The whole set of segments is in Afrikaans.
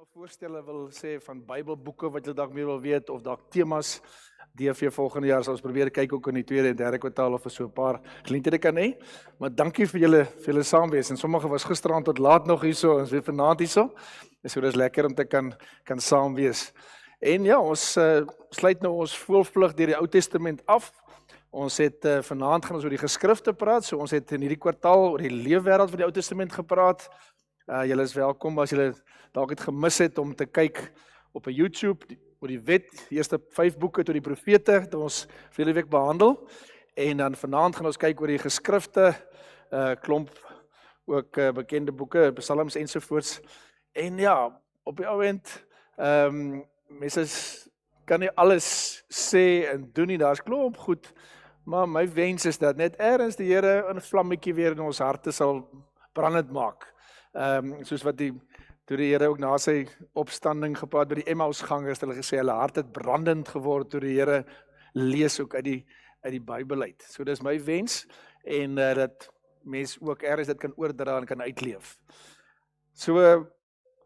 'n voorstelle wil sê van Bybelboeke wat jy dalk meer wil weet of dalk temas DV volgende jaar sal ons probeer kyk ook in die tweede en derde kwartaal of so 'n paar geleenthede kan hê. Maar dankie vir julle saamwees en sommige was gisteraand tot laat nog hierso, ons weer vanaand hierso. So dis lekker om te kan saam wees. En ja, ons sluit nou ons voelvlug deur die Ou Testament af. Ons het vanaand gaan ons oor die geskrifte praat. So ons het in hierdie kwartaal oor die leefwêreld van die Ou Testament gepraat. Julle is welkom as julle dalk het gemis het om te kyk op 'n YouTube oor die wet, die eerste 5 boeke tot die profete het ons vele week behandel. En dan vanaand gaan ons kyk oor die geskrifte, klomp ook bekende boeke, psalms ensovoorts. En ja, op die ou end, mense kan nie alles sê en doen nie, daar's klomp goed, maar my wens is dat net ergens die Here 'n vlammetjie weer in ons harte sal brandend maak. Soos wat toe die Here ook na sy opstanding gepraat by die Emmausgangers, hulle gesê hulle hart het brandend geword toe die Here lees ook uit die Bybel uit. So dis my wens en dat mense ook ergens dit kan oordra en kan uitleef. So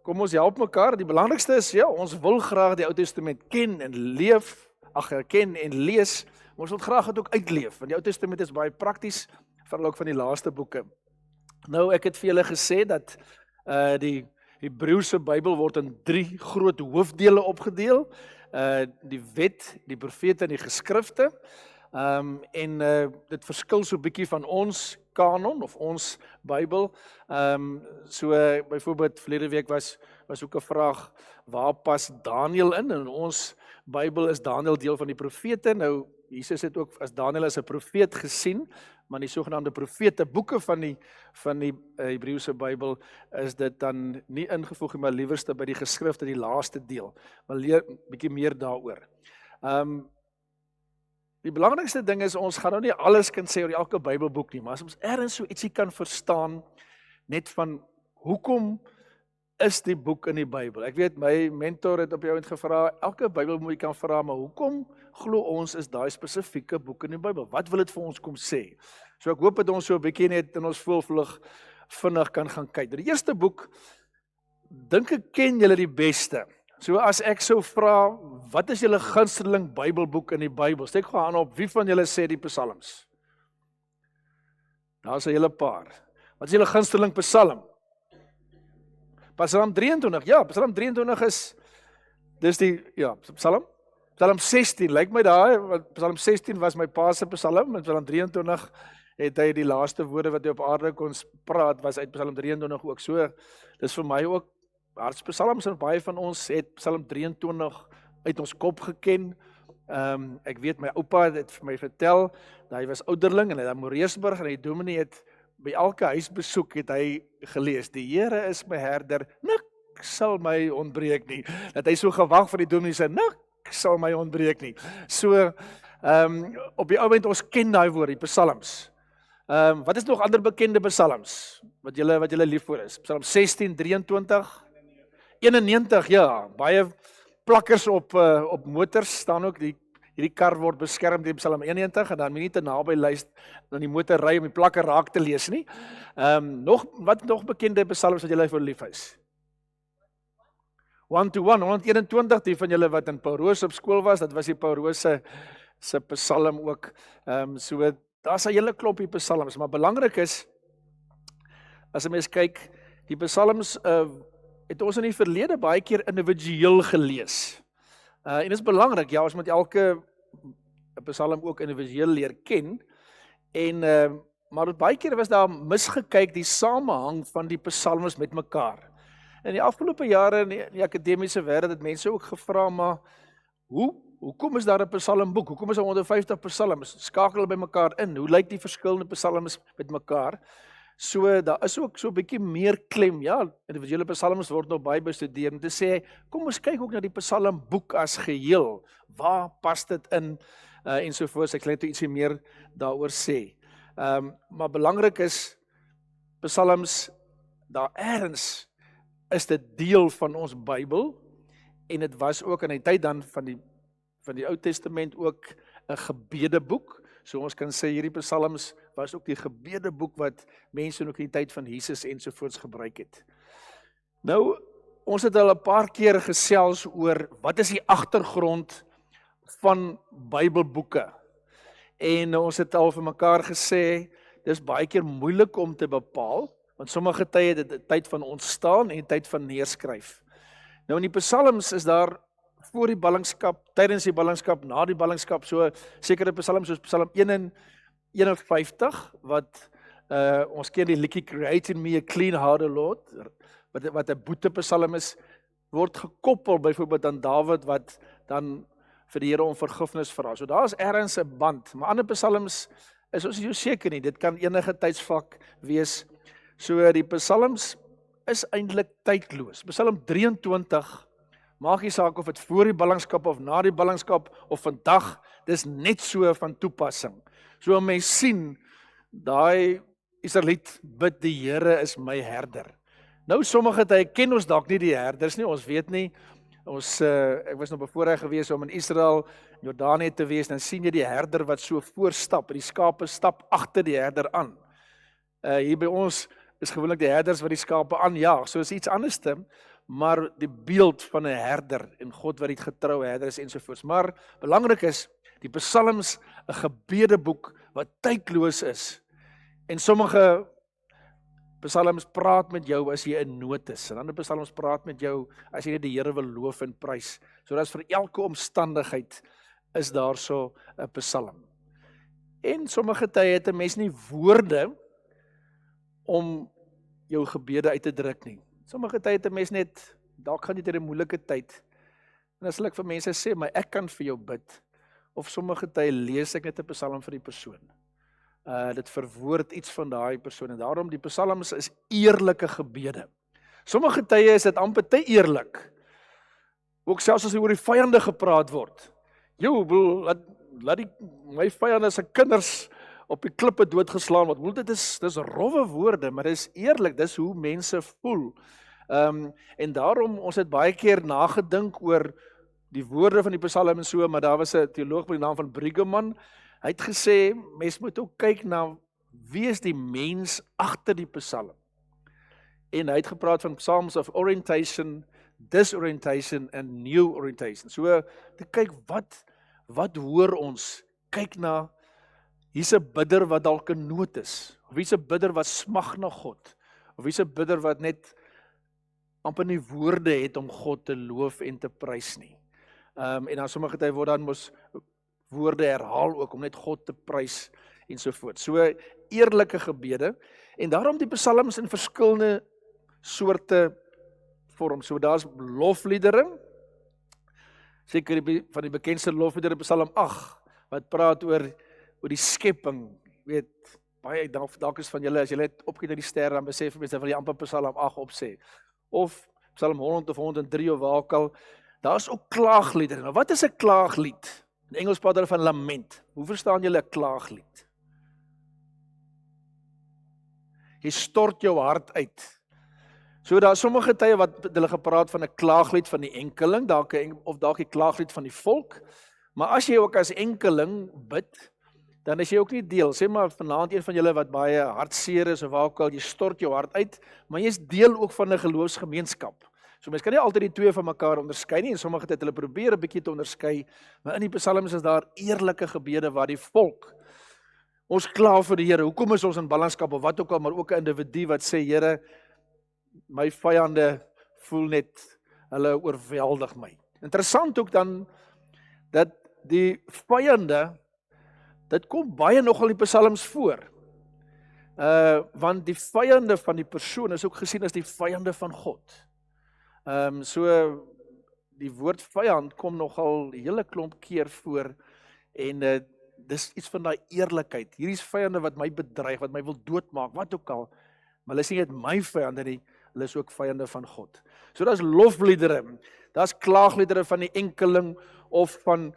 kom ons help mekaar. Die belangrikste is ja, ons wil graag die Ou Testament ken en lees. Ons wil graag dit ook uitleef, want die Ou Testament is baie prakties, veral ook van die laaste boeke. Nou, ek het vir julle gesê dat die Hebreëse Bybel word in 3 groot hoofdele opgedeel. Die wet, die profete en die geskrifte. Dit verskil so 'n bietjie van ons kanon of ons Bybel. Byvoorbeeld verlede week was ook 'n vraag, waar pas Daniël in? In ons Bybel is Daniël deel van die profete. Nou, Jesus het ook as Daniël as 'n profeet gesien, maar die sogenaamde profete boeke van die Hebreëse Bybel is dit dan nie ingevoeg nie, maar liewerste by die geskrifte, die laaste deel. Maar leer bietjie meer daaroor. Die belangrikste ding is, ons gaan nou nie alles kan sê oor elke Bybelboek nie, maar as ons ergens so ietsie kan verstaan, net van hoekom is die boek in die Bybel. Ek weet, my mentor het op jou eind gevra, elke Bybel moet jy kan vra, maar hoekom glo ons is daai spesifieke boek in die Bybel? Wat wil dit vir ons kom sê? So ek hoop dat ons so 'n bietjie net in ons voelvlug vinnig kan gaan kyk. Die eerste boek, dink ek ken julle die beste. So as ek sou vra, wat is julle gunsteling Bybelboek in die Bybel? Steek gou aan op, wie van julle sê die Psalms? Daar's 'n hele paar. Wat is julle gunsteling Psalm? Psalm 23, ja, Psalm 23 Psalm 16, lyk my daar, want Psalm 16 was my pa se Psalm, en Psalm 23 het hy die laaste woorde wat hy op aarde kon praat, was uit Psalm 23 ook. So, dis vir my ook, hartspsalms en baie van ons het Psalm 23 uit ons kop geken. Ek weet, my oupa het vir my vertel, dat hy was ouderling, en hy het in Moreesburg, en die dominee het by elke huisbesoek het hy gelees, die Here is my herder, niks sal my ontbreek nie. Dat hy so gewag vir die dominee sê, niks sal my ontbreek nie. So, op die oomblik ons ken daai woord, die psalms. Wat is nog ander bekende psalms, wat julle lief voor is? Psalm 16, 23, 91, ja, baie plakkers op motors staan ook, hierdie kar word beskerm deur Psalm 91 en dan moet nie te naby luister dan die motor ry om die plakker raak te lees nie. Wat nog bekende psalms wat julle vir lief is? 1-1, 121, die van julle wat in Paul Roos op skool was, dat was die Paul Roos se psalm ook. So daar's 'n hele klompie psalms, maar belangrik is, as 'n mens kyk, die psalms het ons in die verlede baie keer individueel gelees. En dit is belangrik, ja, ons moet elke psalm ook individueel leer ken, maar baie keer was daar misgekyk die samehang van die psalms met mekaar. In die afgelope jare in die akademiese wêreld het mense ook gevra, maar hoekom is daar 'n psalmboek? Hoekom is daar 150 psalms? Skakel hulle by mekaar in? Hoe lyk die verskillende psalms met mekaar? So, daar is ook so 'n bietjie meer klem, ja, individuele psalms word nou baie bestudeer, om te sê, kom ons kyk ook na die psalmboek as geheel, waar pas dit in, ensovoorts, ek gaan net ietsie meer daaroor sê. Maar belangrik is, psalms, daar ergens is dit deel van ons Bybel, en dit was ook in die tyd dan van die Ou Testament ook 'n gebedeboek. So ons kan sê hierdie psalms was ook die gebedeboek wat mense ook in die tyd van Jesus ensovoorts gebruik het. Nou, ons het al 'n paar keer gesels oor wat is die agtergrond van Bybelboeke. En ons het al vir mekaar gesê, dis baie keer moeilik om te bepaal, want sommige tye het dit 'n tyd van ontstaan en 'n tyd van neerskryf. Nou in die Psalms is daar voor die ballingskap, tydens die ballingskap, na die ballingskap, so sekere psalms soos Psalm 51 wat ons ken die liedjie Create in me a clean heart, O Lord, wat 'n boetepsalm is, word gekoppel byvoorbeeld aan Dawid wat dan vir die Here om vergifnis vra. So daar is ergens 'n band, maar ander psalms is ons nie so seker nie. Dit kan enige tydsvak wees. So die psalms is eintlik tydloos. Psalm 23, maak nie saak of dit voor die ballingskap of na die ballingskap of vandag, dis net so van toepassing. So mense sien, daai Israeliet bid, die Here is my herder. Nou sommige tye ken ons dalk nie die herders nie, ons weet nie. Ek was nou bevoorreg gewees om in Israel, Jordanië te wees, dan sien jy die herder wat so voorstap, die skape stap agter die herder aan. Hier by ons is gewoonlik die herders wat die skape aanjaag, so is iets anderste, maar die beeld van 'n herder en God wat die getroue herder is ensovoorts. Maar belangrik is, die psalms 'n gebedeboek wat tydloos is. En sommige psalms praat met jou as jy in nood is. En ander psalms praat met jou as jy net die Here wil loof en prys. So dat vir elke omstandigheid is daar so 'n psalm. En sommige tye het 'n mens nie woorde om jou gebede uit te druk nie. Sommige tye het 'n mens net, dalk gaan jy deur 'n moeilike tyd. En as ek vir mense sê, maar ek kan vir jou bid, of sommige tye lees ek net 'n psalm vir die persoon. Dit verwoord iets van daai persoon, en daarom die psalms is eerlike gebede. Sommige tye is dit amper te eerlik, ook selfs as oor die vyande gepraat word. Laat my vyande se kinders op die klippe doodgeslaan word. Dit is rowwe woorde, maar dit is eerlik, dis hoe mense voel. En daarom, ons het baie keer nagedink oor die woorde van die psalm en so, maar daar was 'n teoloog met die naam van Briggeman. Hy het gesê, mens moet ook kyk na wie is die mens agter die psalm. En hy het gepraat van psalms of orientation, disorientation en new orientation. So, te kyk wat hoor ons? Kyk na, hier's 'n bidder wat dalk in nood is, of hier's 'n bidder wat smag na God, of hier's 'n bidder wat net amper nie woorde het om God te loof en te prys nie. En dan sommige tye word dan mos woorde herhaal ook om net God te prys en so voort. So eerlike gebede, en daarom die psalms in verskillende soorte vorm. So daar's lofliedere, seker van die bekendste lofliedere Psalm 8, wat praat oor die skepping. Weet, baie dalk is van julle, as julle net opkyk na die sterre, dan besef mense wil jy amper Psalm 8 opsê. Of Psalm 100 of 103 of waar ook al. Daar's ook klaagliedere. Nou wat is 'n klaaglied? In Engels praat hulle van lament. Hoe verstaan julle 'n klaaglied? Jy stort jou hart uit. So daar is sommige tye wat hulle gepraat van 'n klaaglied van die enkeling, of dalk 'n klaaglied van die volk. Maar as jy ook as enkeling bid, dan is jy ook nie deel. Sê maar vanaand een van julle wat baie hartseer is of waar ook al, jy stort jou hart uit, maar jy is deel ook van 'n geloofsgemeenskap. So mens kan nie altyd die twee van mekaar onderskei nie, en sommige tyd hulle probeer 'n bietjie te onderskei, maar in die psalms is daar eerlike gebede waar die volk, ons kla vir die Here, hoekom is ons in ballingskap of wat ook al, maar ook 'n individu wat sê, Here, my vyande voel net, hulle oorweldig my. Interessant ook dan, dat die vyande, dit kom baie nogal in die psalms voor. Want die vyande van die persoon is ook gesien as die vyande van God. So die woord vyand kom nogal 'n hele klomp keer voor, en dis iets van daai eerlikheid. Hierdie is vyande wat my bedreig, wat my wil doodmaak, wat ook al, maar hulle is nie net my vyande nie, hulle is ook vyande van God. So daar's lofliedere, daar's klaagliedere van die enkeling, of van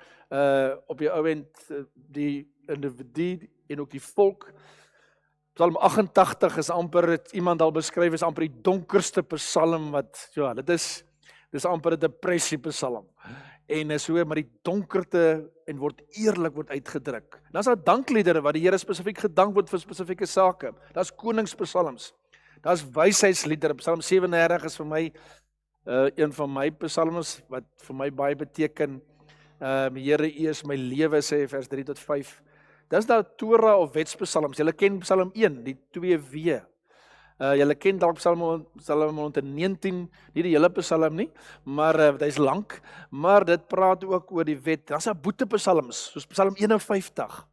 op die ou end die individu en ook die volk. Psalm 88 is amper, het iemand al beskryf, is amper die donkerste psalm wat, ja, dis amper 'n depressie psalm. En so, maar die donkerte en word uitgedruk. Dan is daar dankliedere wat die Here spesifiek gedank word vir spesifieke sake. Daar's koningspsalms. Daar's wysheidsliedere. Psalm 37 is vir my een van my psalms wat vir my baie beteken, Here, U is my lewe, sê vers 3 tot 5. Dis daar Torah of wetspsalms. Julle ken Psalm 1, die 2W. Julle ken dalk Psalm 119, nie die hele Psalm nie, maar hy's lank, maar dit praat ook oor die wet. Daar's 'n boetepsalms, soos Psalm 51,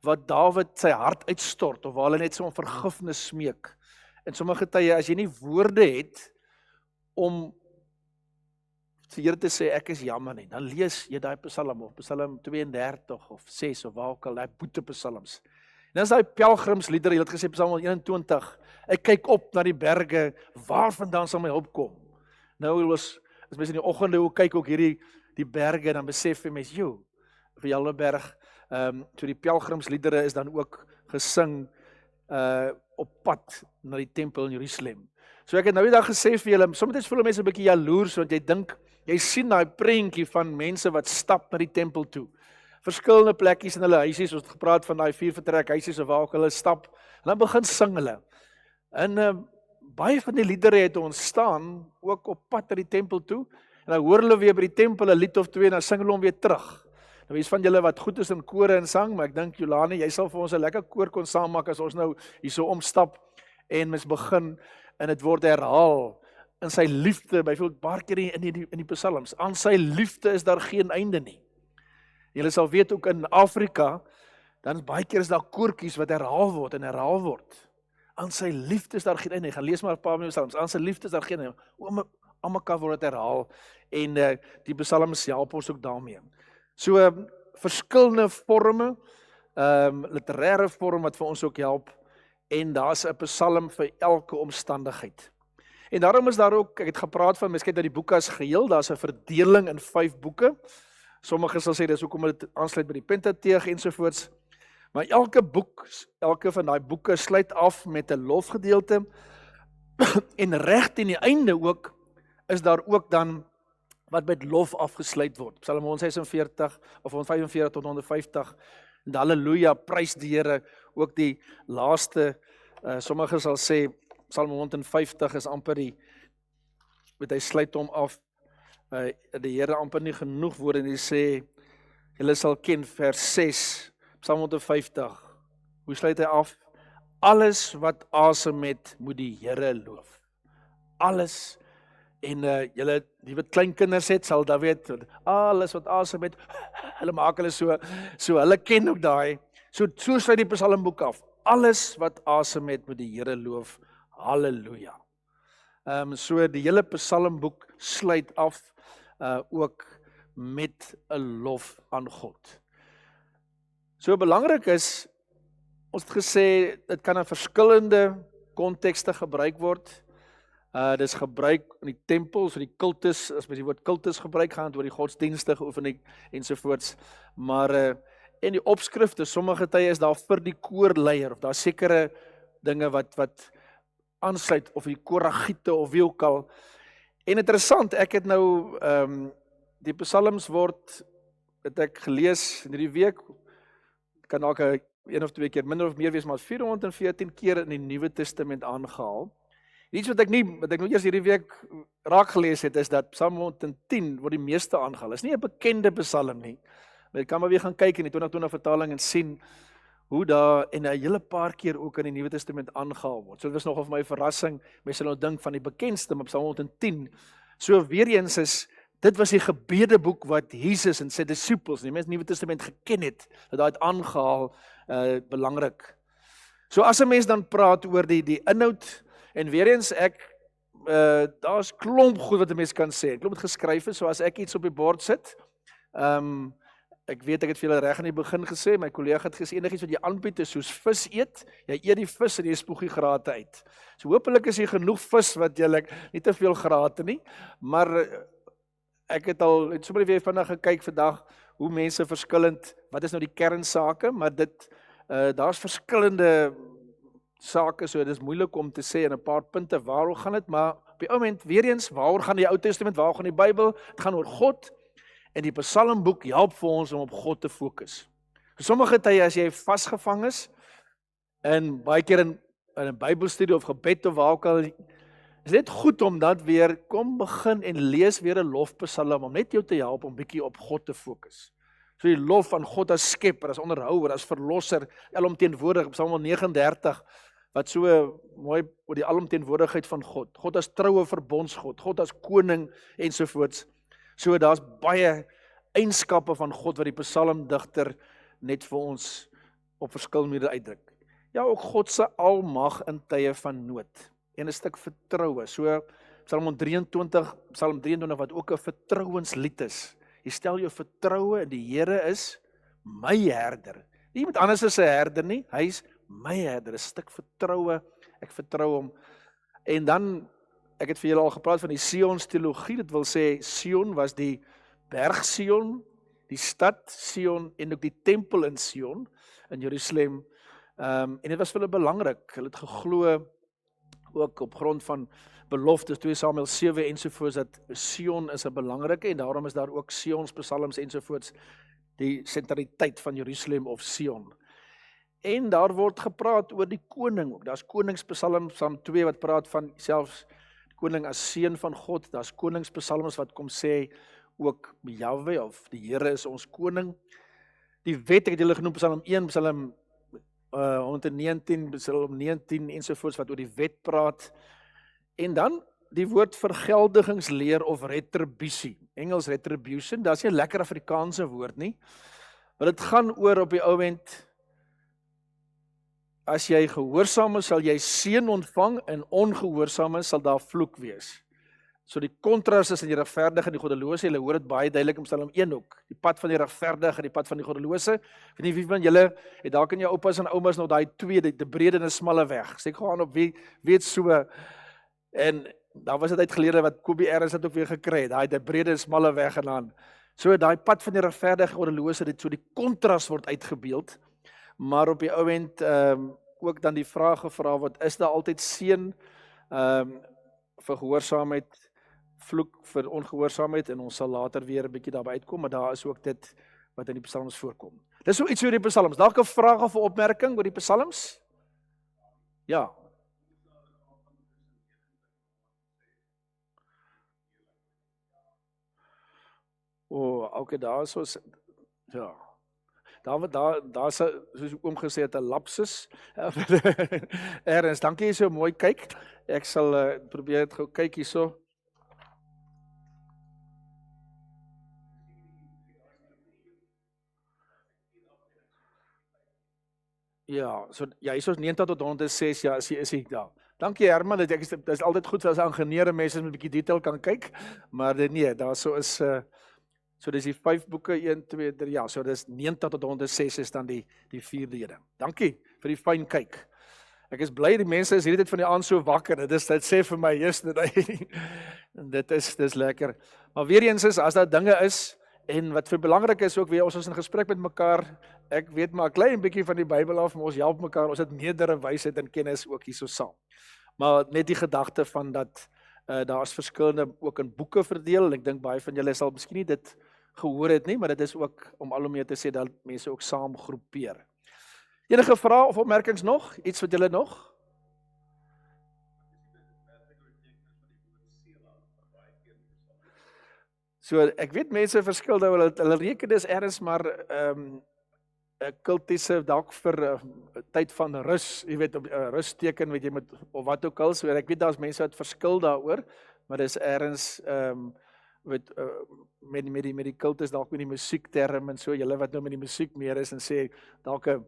wat Dawid sy hart uitstort, of waar hy net so om vergifnis smeek. En sommige tye, as jy nie woorde het, om die Here te sê, ek is jammer nie, dan lees jy daai Psalm, of Psalm 32, of 6, of waar ook al, daai boetepsalms. En dan is daai pelgrimsliedere, jy het gesê Psalm 21, ek kyk op na die berge, waar vandaan sal my hulp kom? Nou as mens in die oggende hoe kyk ook hierdie die berge, dan besef jy mens, vir Jalleberg, so die pelgrimsliedere is dan ook gesing op pad na die tempel in Jerusalem. So ek het nou die dag gesê vir julle, soms voel mense 'n bietjie jaloers, want jy dink, jy sien daai prentjie van mense wat stap na die tempel toe. Verskillende plekkies in hulle huisies, ons het gepraat van daai 4 vertrek huisies of waar ook hulle stap, en dan begin sing hulle. En baie van die liedere het ontstaan, ook op pad na die tempel toe, en dan hoor hulle weer by die tempel 'n lied of 2, en dan sing hulle hom weer terug. Nou wees van julle wat goed is in kore en sang, maar ek dink Jolane, jy sal vir ons 'n lekker koor kon saammaak as ons nou hierso omstap en mens begin en dit word herhaal in sy liefde, byvoorbeeld baie keer in die psalms, aan sy liefde is daar geen einde nie. Julle sal weet ook in Afrika, dan baie keer is daar koortjies wat herhaal word en herhaal word. Aan sy liefde is daar geen einde. Ek gaan lees maar 'n paar van die psalms. Aan sy liefde is daar geen einde. Aan mekaar word dit herhaal en die psalms help ons ook daarmee. So verskillende forme, literêre vorm wat vir ons ook help, en daar's 'n psalm vir elke omstandigheid. En daarom is daar ook, ek het gepraat van, mens kyk na die boeke as geheel, daar's 'n verdeling in 5 boeke. Sommige sal sê dis hoekom dit aansluit by die Pentateeg ensovoorts. Maar elke van daai boeke sluit af met 'n lofgedeelte. En reg teen die einde ook is daar ook dan wat met lof afgesluit word. Psalm 146 of 145 tot 150. En halleluja, prys die Here. Ook die laaste, sommige sal sê Psalm 150 is amper hy sluit hom af. Die Here amper nie genoeg woorde en hy sê, julle sal ken vers 6, Psalm 150. Hoe sluit hy af? Alles wat asem het, moet die Here loof. Alles. En julle, die wat klein kinders het, sal daar weet, alles wat asem het, hulle maak hulle so hulle ken ook daai. So sluit die psalmboek af. Alles wat asem het, moet die Here loof. Halleluja. So die hele psalmboek sluit af ook met 'n lof aan God. So belangrik is, ons het gesê, dit kan in verskillende kontekste gebruik word. Dis gebruik in die tempels, die kultus, as mens die woord kultus gebruik, gaan het oor die godsdienstige oefening ensovoorts. Maar en die opskrifte, sommige tye is daar vir die koorleier, of daar sekere dinge wat aansluit, of die koragiete, of wie ook al. En interessant, ek het nou, die psalms het ek gelees in hierdie week, kan dalk 1 of 2 keer minder of meer wees, maar 414 keer in die Nuwe Testament aangehaal. Iets wat ek nou eers hierdie week raak gelees het, is dat Psalm 110 word die meeste aangehaal. Is nie 'n bekende psalm nie. Maar jy kan maar weer gaan kyk in die 2020 vertaling en sien hoe daar en 'n hele paar keer ook in die Nuwe Testament aangehaal word. So dit was nogal vir my verrassing. Mense sal nou dink van die bekendste, maar Psalm 110. So weer eens dit was die gebedeboek wat Jesus en sy disippels, die mense in die Nuwe Testament geken het, dat daai het aangehaal, belangrik. So as 'n mens dan praat oor die inhoud, en weer eens daar's klomp goed wat 'n mens kan sê, klomp het geskryf is, so as ek iets op die bord sit, ek weet ek het vir julle reg aan die begin gesê, my kollega het gesê, enigiets wat jy aanbied is soos vis eet, jy eet die vis en jy spoeg die grate uit. So hopelik is hier genoeg vis wat jy nie te veel grate nie, maar ek het sommer weer vinnig gekyk vandag, hoe mense verskillend, wat is nou die kernsake, maar daar's verskillende sake, so dit is moeilik om te sê in 'n paar punte waaroor gaan dit, maar op die ou moment weer eens, waaroor gaan die Ou Testament, waaroor gaan die Bybel? Dit gaan oor God, en die psalmboek help vir ons om op God te fokus. Sommige tye as jy vasgevang is, en baie keer in 'n Bybelstudie of gebed of waar ook al, is net goed om dat weer, kom begin en lees weer 'n lofpsalm, om net jou te help om bietjie op God te fokus. So die lof van God as skepper, as onderhouer, as verlosser, alomteenwoordig, Psalm 39, wat so mooi oor die alomteenwoordigheid van God, God as troue verbondsgod, God as koning ensovoorts. So daar's baie eienskappe van God wat die psalmdigter net vir ons op verskillende maniere uitdruk. Ja, ook God se almag in tye van nood en 'n stuk vertroue. So Psalm 23 wat ook 'n vertrouenslied is. Jy stel jou vertroue in die Here is my herder. Nie iemand anders is 'n herder nie, hy is my herder, 'n stuk vertroue. Ek vertrou hom. En dan, ek het vir julle al gepraat van die Sions teologie, dit wil sê Sion was die berg Sion, die stad Sion en ook die tempel in Sion in Jerusalem. En dit was vir hulle belangrik. Hulle het geglo ook op grond van beloftes, 2 Samuel 7 ensovoorts, dat Sion is 'n belangrike en daarom is daar ook Sions psalms ensovoorts, die sentraliteit van Jerusalem of Sion. En daar word gepraat oor die koning ook. Daar's koningspsalm, Psalm 2 wat praat van selfs die koning as seun van God. Daar's koningspsalms wat kom sê ook Jahwe of die Here is ons koning. Die wet, ek het julle genoem Psalm 1, Psalm 119, Psalm 19 ensovoorts wat oor die wet praat. En dan die woord vergeldigingsleer of retribusie. Engels retribution, dat is nie 'n lekker Afrikaanse woord nie. Maar dit gaan oor op die ou end, as jy gehoorsaam is, sal jy seën ontvang en ongehoorsaam is, sal daar vloek wees. So die kontras is in die regverdige en die goddelose, julle hoor dit baie duidelik in Psalm 1 ook. Die pad van die regverdige en die pad van die goddelose. Ek weet nie wie van julle het dalk in jou oupas en oumas nog daai twee, die breede en 'n smalle weg. Sê ek gaan op wie weet so. En daar was dit uitgelede wat Kobie Erns het ook weer gekry, daai die breede en smalle weg en dan. So daai pad van die regverdige en goddelose, dit so die kontras word uitgebeeld. Maar op die ou end ook dan die vraag gevra word, is daar altyd seën vir gehoorsaamheid, vloek vir ongehoorsaamheid, en ons sal later weer 'n bietjie daarby uitkom, maar daar is ook dit wat in die psalms voorkom. Dis so iets oor die psalms. Dalk 'n vraag of 'n opmerking oor die psalms? Ja. Okay, daar is soos, ja. Daar's soos oom gesê het 'n lapsus. Ernst, dankie jy so mooi kyk. Ek sal probeer dit gou kyk hierso. Ja, so ja, hierso is 90 tot 106, ja, is hy daar. Dankie Herman, dit is altyd goed as ingenieur mense met 'n bietjie detail kan kyk, maar dit nee, daarso is so dis die 5 boeke 1 2 3 ja, so dis 90 tot 106 is dan die 4de ene. Dankie vir die fyn kyk. Ek is bly die mense is hierdie tyd van die aand so wakker. Dit sê vir my eers dit is lekker. Maar weer eens is as daar dinge is en wat vir belangrik is ook weer ons is in gesprek met mekaar. Ek weet maar 'n klein bietjie van die Bybel af, maar ons help mekaar. Ons het meerdere wysheid en kennis ook hierso saam. Maar net die gedagte van dat daar's verskillende ook in boeke verdeel. Ek dink baie van julle sal miskien nie dit gehoor het nie, maar dit is ook om al hoe meer te sê dat mense ook saam groepeer. Enige vrae of opmerkings nog? Iets wat julle nog? So ek weet mense verskil nou, hulle reken dis erns maar 'n kultiese dalk vir tyd van rus, jy weet op rusteken weet jy met of wat ook al, so ek weet daar's mense wat verskil daaroor, maar dis erns met die kultus dalk met die musiekterm en so, julle wat nou met die musiek meer is en sê dalk 'n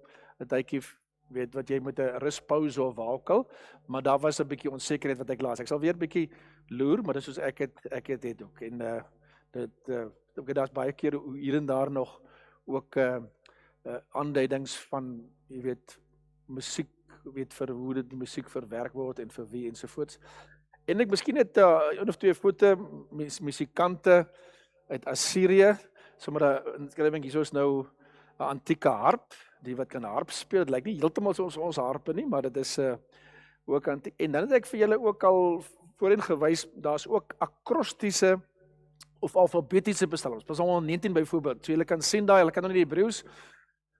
tydjie weet wat jy met 'n ruspause of wakel, maar daar was 'n bietjie onsekerheid wat ek laas. Ek sal weer 'n bietjie loer, maar dis soos ek het ook en dit daar's baie keer hier en daar nog ook aanduidings van jy weet musiek, weet vir hoe dit die musiek verwerk word en vir wie ensovoorts. En ek miskien het een of twee musikante uit Assirië, sommer 'n inskrywing hierso is nou 'n antieke harp, die wat kan harp speel. Dit lyk nie heeltemal soos ons harpe nie, maar dit is ook antiek. En dan het ek vir julle ook al voorheen gewys, daar's ook akrostiese of alfabetiese psalms. Psalm 19 byvoorbeeld. So julle kan sien daai, julle kan nou nie die Hebreëus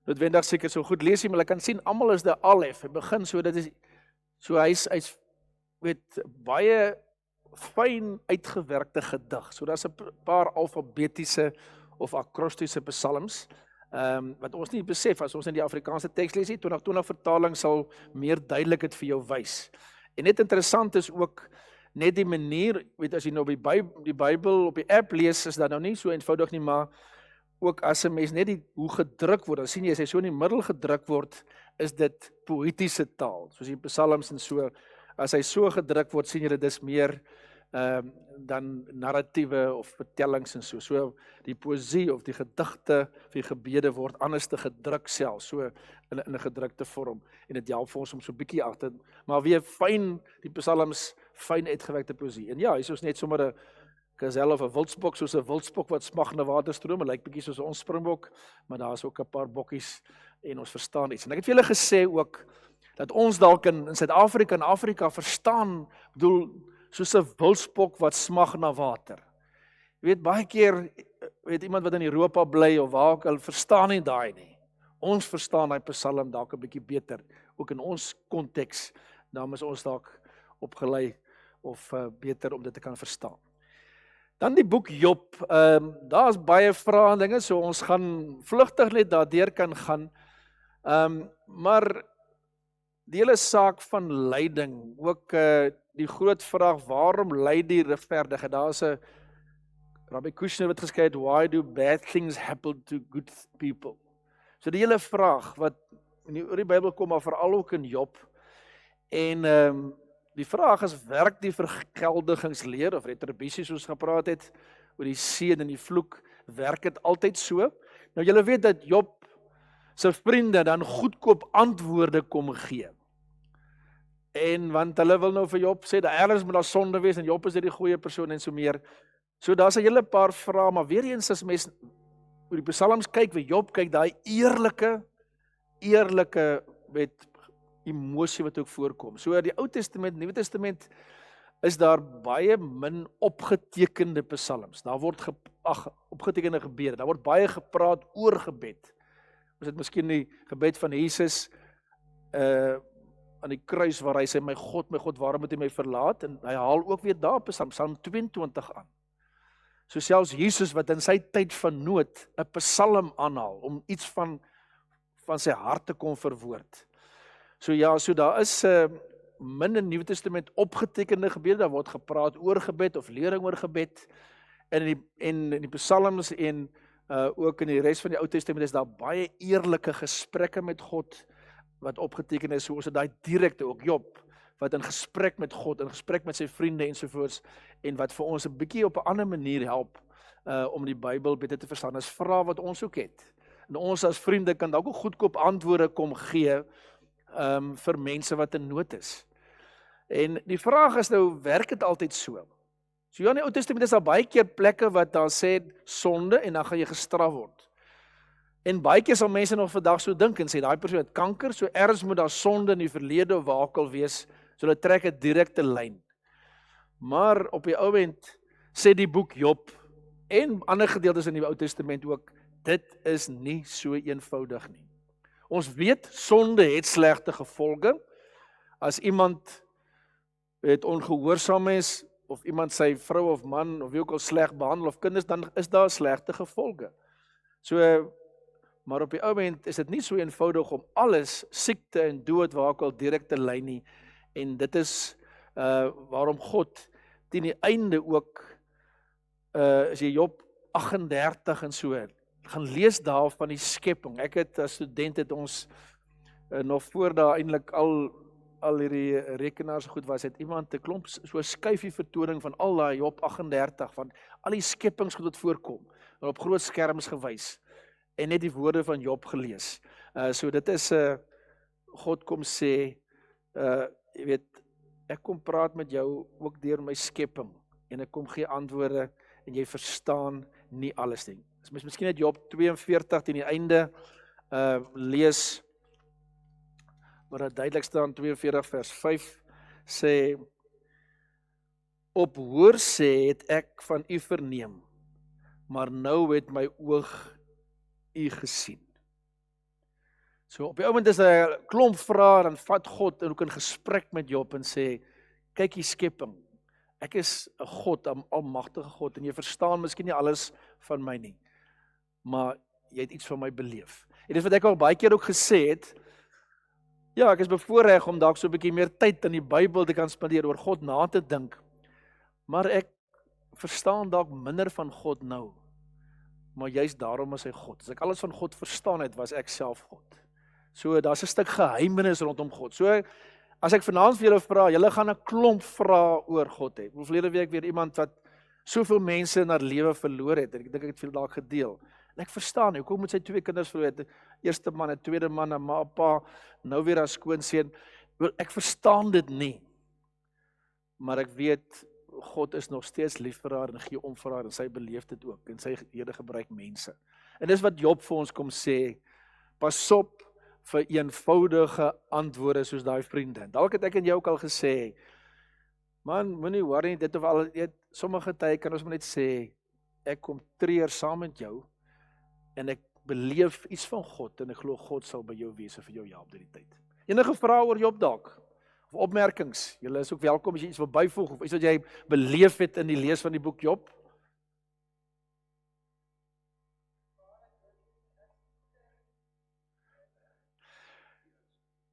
noodwendig seker so goed lees nie, maar julle kan sien almal is die alef. Hy begin so, dit is so hy's weet baie fyn uitgewerkte gedig. So daar's 'n paar alfabetiese of akrostiese psalms, wat ons nie besef as ons in die Afrikaanse teks lees nie. 2020 vertaling sal meer duidelik dit vir jou wys. En net interessant is ook net die manier, weet as jy nou die Bybel op die app lees, is dat nou nie so eenvoudig nie, maar ook as 'n mens net hoe gedruk word, dan sien jy as hy so in die middel gedruk word, is dit poëtiese taal, soos die psalms en so. As hy so gedruk word, sien jy dit is meer dan narratiewe of vertellings en so. So die poësie of die gedigte of die gebede word anders te gedruk self, so in 'n gedrukte vorm. En dit help vir ons om so bietjie agter, maar weer fyn, die psalms fyn uitgewerkte poësie. En ja, hier is net sommer 'n gazelle of 'n wildsbok, soos 'n wildsbok wat smag na waterstroom, lyk bietjie soos 'n ons springbok, maar daar is ook 'n paar bokkies en ons verstaan iets. En ek het vir julle gesê ook dat ons dalk in Suid-Afrika en Afrika verstaan, bedoel soos 'n wildsbok wat smag na water. Jy weet, baie keer, weet iemand wat in Europa bly of waar ook al, verstaan nie daai nie. Ons verstaan daai psalm dalk 'n bietjie beter, ook in ons konteks, daarom is ons dalk opgelei of beter om dit te kan verstaan. Dan die boek Job, daar is baie vrae en dinge, so ons gaan vlugtig net daardeur kan gaan, maar die hele saak van lyding, ook die groot vraag, waarom ly die regverdige? Daar's 'n Rabbi Kushner wat geskryf het, why do bad things happen to good people? So die hele vraag wat in die Bybel kom, maar veral ook in Job, en die vraag is, werk die vergeldigingsleer of retribusie soos gepraat het, oor die seën en die vloek, werk dit altyd so? Nou julle weet dat Job sy vriende dan goedkoop antwoorde kom gee. En want hulle wil nou vir Job sê, dat ergens moet daar sonde wees, en Job is die goeie persoon en so meer. So daar's 'n hele paar vrae, maar weer eens as mens oor die psalms kyk, wie Job kyk, daai eerlike met emosie wat ook voorkom. So die Ou Testament, Nuwe Testament, is daar baie min opgetekende psalms. Daar word opgetekende gebede, daar word baie gepraat oor gebed. Ons het miskien die gebed van Jesus aan die kruis waar hy sê, my God, waarom het U my verlaat? En hy haal ook weer daar Psalm 22 aan. So selfs Jesus wat in sy tyd van nood 'n psalm aanhaal om iets van sy hart te kon verwoord. So ja, so daar is min in Nuwe Testament opgetekende gebede, daar word gepraat oor gebed of lering oor gebed. En in die psalms en ook in die res van die Ou Testament is daar baie eerlike gesprekke met God wat opgeteken is, soos daai direkte ook Job wat in gesprek met God, in gesprek met sy vriende ensovoorts, en wat vir ons 'n bietjie op 'n ander manier help om die Bybel beter te verstaan. Dis vrae wat ons ook het. En ons as vriende kan dalk ook goedkoop antwoorde kom gee vir mense wat in nood is. En die vraag is nou, werk dit altyd so? So ja, in die Ou Testament is daar baie keer plekke wat daar sê sonde en dan gaan jy gestraf word. En baie keer sal mense nog vandag so dink en sê, daai persoon het kanker, so ergens moet daar sonde in die verlede of waar ook al wees, so hulle trek 'n direkte lyn. Maar op die ou end sê die boek Job en ander gedeeltes in die Ou Testament ook, dit is nie so eenvoudig nie. Ons weet, sonde het slegte gevolge. As iemand het ongehoorsaam is, of iemand sy vrou of man, of wie ook al sleg behandel, of kinders, dan is daar slegte gevolge. So, maar op die ou end is dit nie so eenvoudig om alles, siekte en dood, waar ook al direk te lei nie. En dit is waarom God teen die einde ook, as jy Job 38 en so, gaan lees daar van die skepping. Ek het as student het ons nog voor daar eintlik al hierdie rekenaars goed was, het iemand 'n klomp so 'n skyfie vertoning van al daai Job 38 van al die skepings goed wat voorkom, en op groot skerms gewys en net die woorde van Job gelees. So dit is God kom sê, jy weet, ek kom praat met jou ook deur my skepping en ek kom gee antwoorde en jy verstaan nie alles nie. As mens miskien net Job 42 teen die einde lees, waar dit duidelik staan, 42 vers 5, sê, op hoorsê het ek van u verneem, maar nou het my oog u gesien. So op die oomblik is 'n klomp vrae, dan vat God en ook in gesprek met Job en sê, kyk die skepping, ek is 'n God, 'n almagtige God, en jy verstaan miskien nie alles van my nie, maar jy het iets van my beleef. En dis wat ek al baie keer ook gesê het, ja, ek is bevoorreg om dalk so 'n bietjie meer tyd in die Bybel te kan spandeer, oor God na te dink, maar ek verstaan dalk minder van God nou, maar juist daarom is hy God. As ek alles van God verstaan het, was ek self God. So, daar's 'n stuk geheimenis rondom God. So, as ek vanaand vir julle vra, julle gaan 'n klomp vrae oor God hê. Verlede week weer iemand wat soveel mense in haar lewe verloor het, en ek dink ek het veel dalk gedeel. En ek verstaan nie, hoekom moet sy 2 kinders verloor het, 'n eerste man, 'n tweede man, 'n ma, 'n pa, nou weer 'n skoonseun. Ek verstaan dit nie. Maar ek weet, God is nog steeds lief vir haar en gee om vir haar, en sy beleef dit ook, en sy Here gebruik mense. En dis wat Job vir ons kom sê, pas op vir eenvoudige antwoorde soos daai vriende. Dalk het ek en jou ook al gesê, man, moenie worry dit of al, sommige tye kan ons maar net sê, ek kom treur saam met jou, en ek beleef iets van God, en ek glo God sal by jou wees en vir jou help deur die tyd. Enige vrae oor Job dalk? Of opmerkings? Julle is ook welkom as jy iets wil byvoeg, of iets wat jy beleef het in die lees van die boek Job.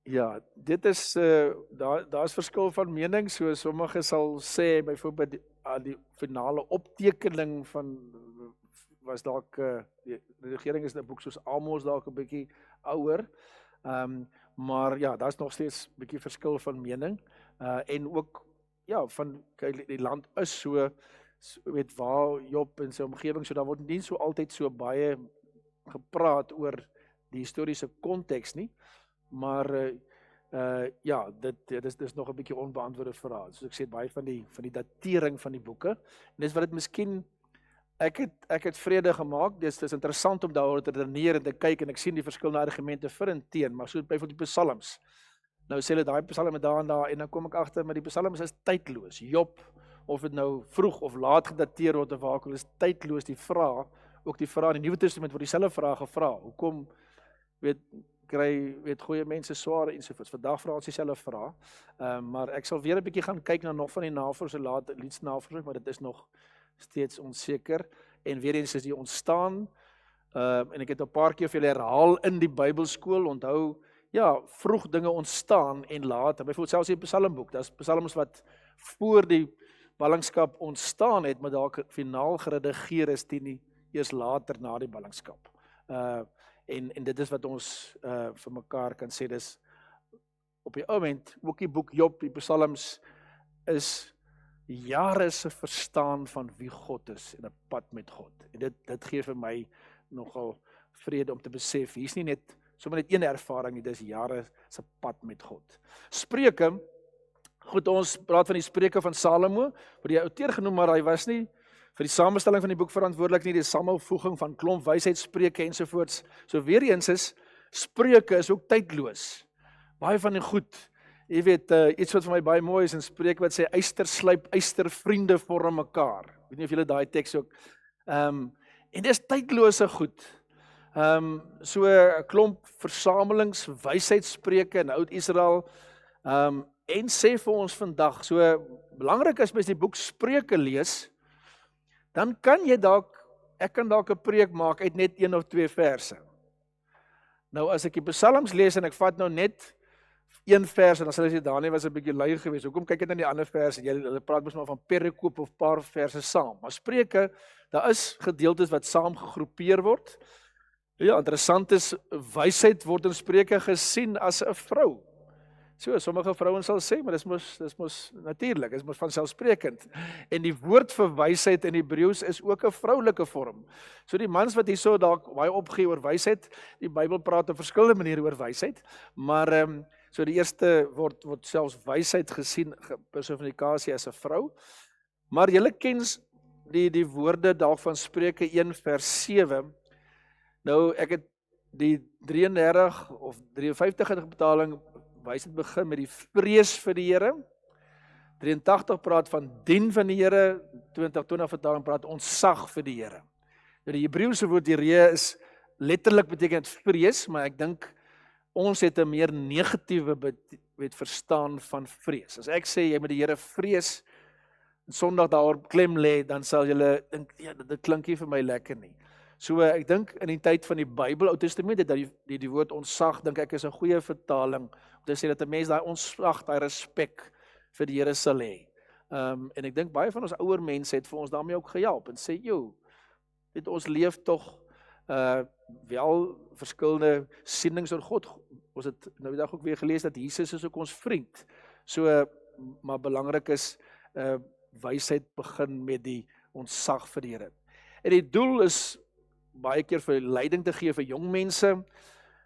Ja, dit is, daar's verskil van mening, so sommige sal sê, byvoorbeeld die finale optekening van, was dalk, die regering is 'n boek soos Amos dalk 'n bietjie ouer, maar ja, daar's nog steeds 'n bietjie verskil van mening, en ook, ja, van, kyk, die land is so, weet waar Job en sy omgewing, so daar word nie so altyd so baie gepraat oor die historiese konteks nie, maar ja, dit is nog 'n bietjie onbeantwoorde vrae. Soos ek sê, baie van die datering van die boeke, en dis wat dit miskien, ek het vrede gemaak. Dis interessant om daaroor te redeneer en te kyk, en ek sien die verskillende argumente vir en teen, maar so byvoorbeeld die psalms. Nou sê hulle daai psalme daar en daar, en dan kom ek agter, maar die psalms is tydloos. Job, of dit nou vroeg of laat gedateer word of waar, is tydloos. Die vraag, ook die vraag in die Nuwe Testament word dieselfde vraag gevra. Hoekom goeie mense swaar ensovoorts. Vandag vra ons dieselfde vraag. Maar ek sal weer 'n bietjie gaan kyk na nog van die navorsing, navorsing, maar dit is nog steeds onseker. En weer eens is die ontstaan, en ek het 'n paar keer vir julle herhaal in die Bybelskool, onthou, ja, vroeg dinge ontstaan en later. Byvoorbeeld selfs in die Psalmboek, daar's psalms wat voor die ballingskap ontstaan het, maar dalk finaal geredigeer is nie eers later na die ballingskap. En dit is wat ons vir mekaar kan sê, dis op die oomblik, ook die boek Job, die psalms, is jare se verstaan van wie God is en 'n pad met God. En dit gee vir my nogal vrede om te besef, hier's nie net sommer net een ervaring nie, dis jare se pad met God. Spreuke, goed, ons praat van die Spreuke van Salomo, word die outeur genoem, maar hy was nie vir die samestelling van die boek verantwoordelik nie, die samevoeging van klomp wysheidsspreuke ensovoorts. So weer eens is, Spreuke is ook tydloos. Baie van die goed, jy weet, iets wat vir my baie mooi is in Spreuke wat sê, yster slyp, yster vriende vorm mekaar. Ek weet nie of julle daai teks ook, en dis tydlose goed. So 'n klomp versamelings, wysheidsspreuke in Oud-Israel, en sê vir ons vandag, so belangrik as mens die boek Spreuke lees, dan kan jy ek kan dalk 'n preek maak uit net 1 of 2 verse. Nou as ek die psalms lees en ek vat nou net 1 vers, en dan sal jy sê, Daniël was 'n bietjie lui geweest, hoekom kyk jy dan die ander verse? Hulle praat mos maar van perikoop of paar verse saam. Maar Spreuke, daar is gedeeltes wat saam gegroepeer word. Ja, interessant is, wysheid word in Spreuke gesien as 'n vrou. So, sommige vrouens sal sê, maar dis mos natuurlik, dis mos vanselfsprekend. En die woord vir wysheid in Hebreëus is ook 'n vroulike vorm. So die mans wat hierso dalk baie opgee oor wysheid, die Bybel praat op verskillende maniere oor wysheid, maar so die eerste word selfs wysheid gesien, personifikasie as 'n vrou. Maar julle ken die woorde dalk van Spreuke 1 vers 7. Nou ek het die 33 of 53 in betaling, wysheid begin met die vrees vir die Here. 83 praat van dien van die Here, 2020 vertaling praat ontzag vir die Here. Nou die Hebreëse woord hierre is letterlik beteken dit vrees, maar ek dink ons het 'n meer negatiewe verstaan van vrees. As ek sê jy moet die Here vrees, Sondag daarop klem lê, dan sal julle dink, ja, dit klink nie vir my lekker nie. So ek dink in die tyd van die Bybel, Ou Testament, dat die woord ontsag, dink ek is 'n goeie vertaling om te sê dat 'n mens daai ontsag, daai respek vir die Here sal hê. En ek dink baie van ons ouer mense het vir ons daarmee ook gehelp en sê, weet ons leef tog wel verskillende sienings oor God. Ons het nou die dag ook weer gelees dat Jesus is ook ons vriend. So, maar belangrik is wysheid begin met die ontsag vir die Here. En die doel is baie keer vir leiding te gee vir jong mense.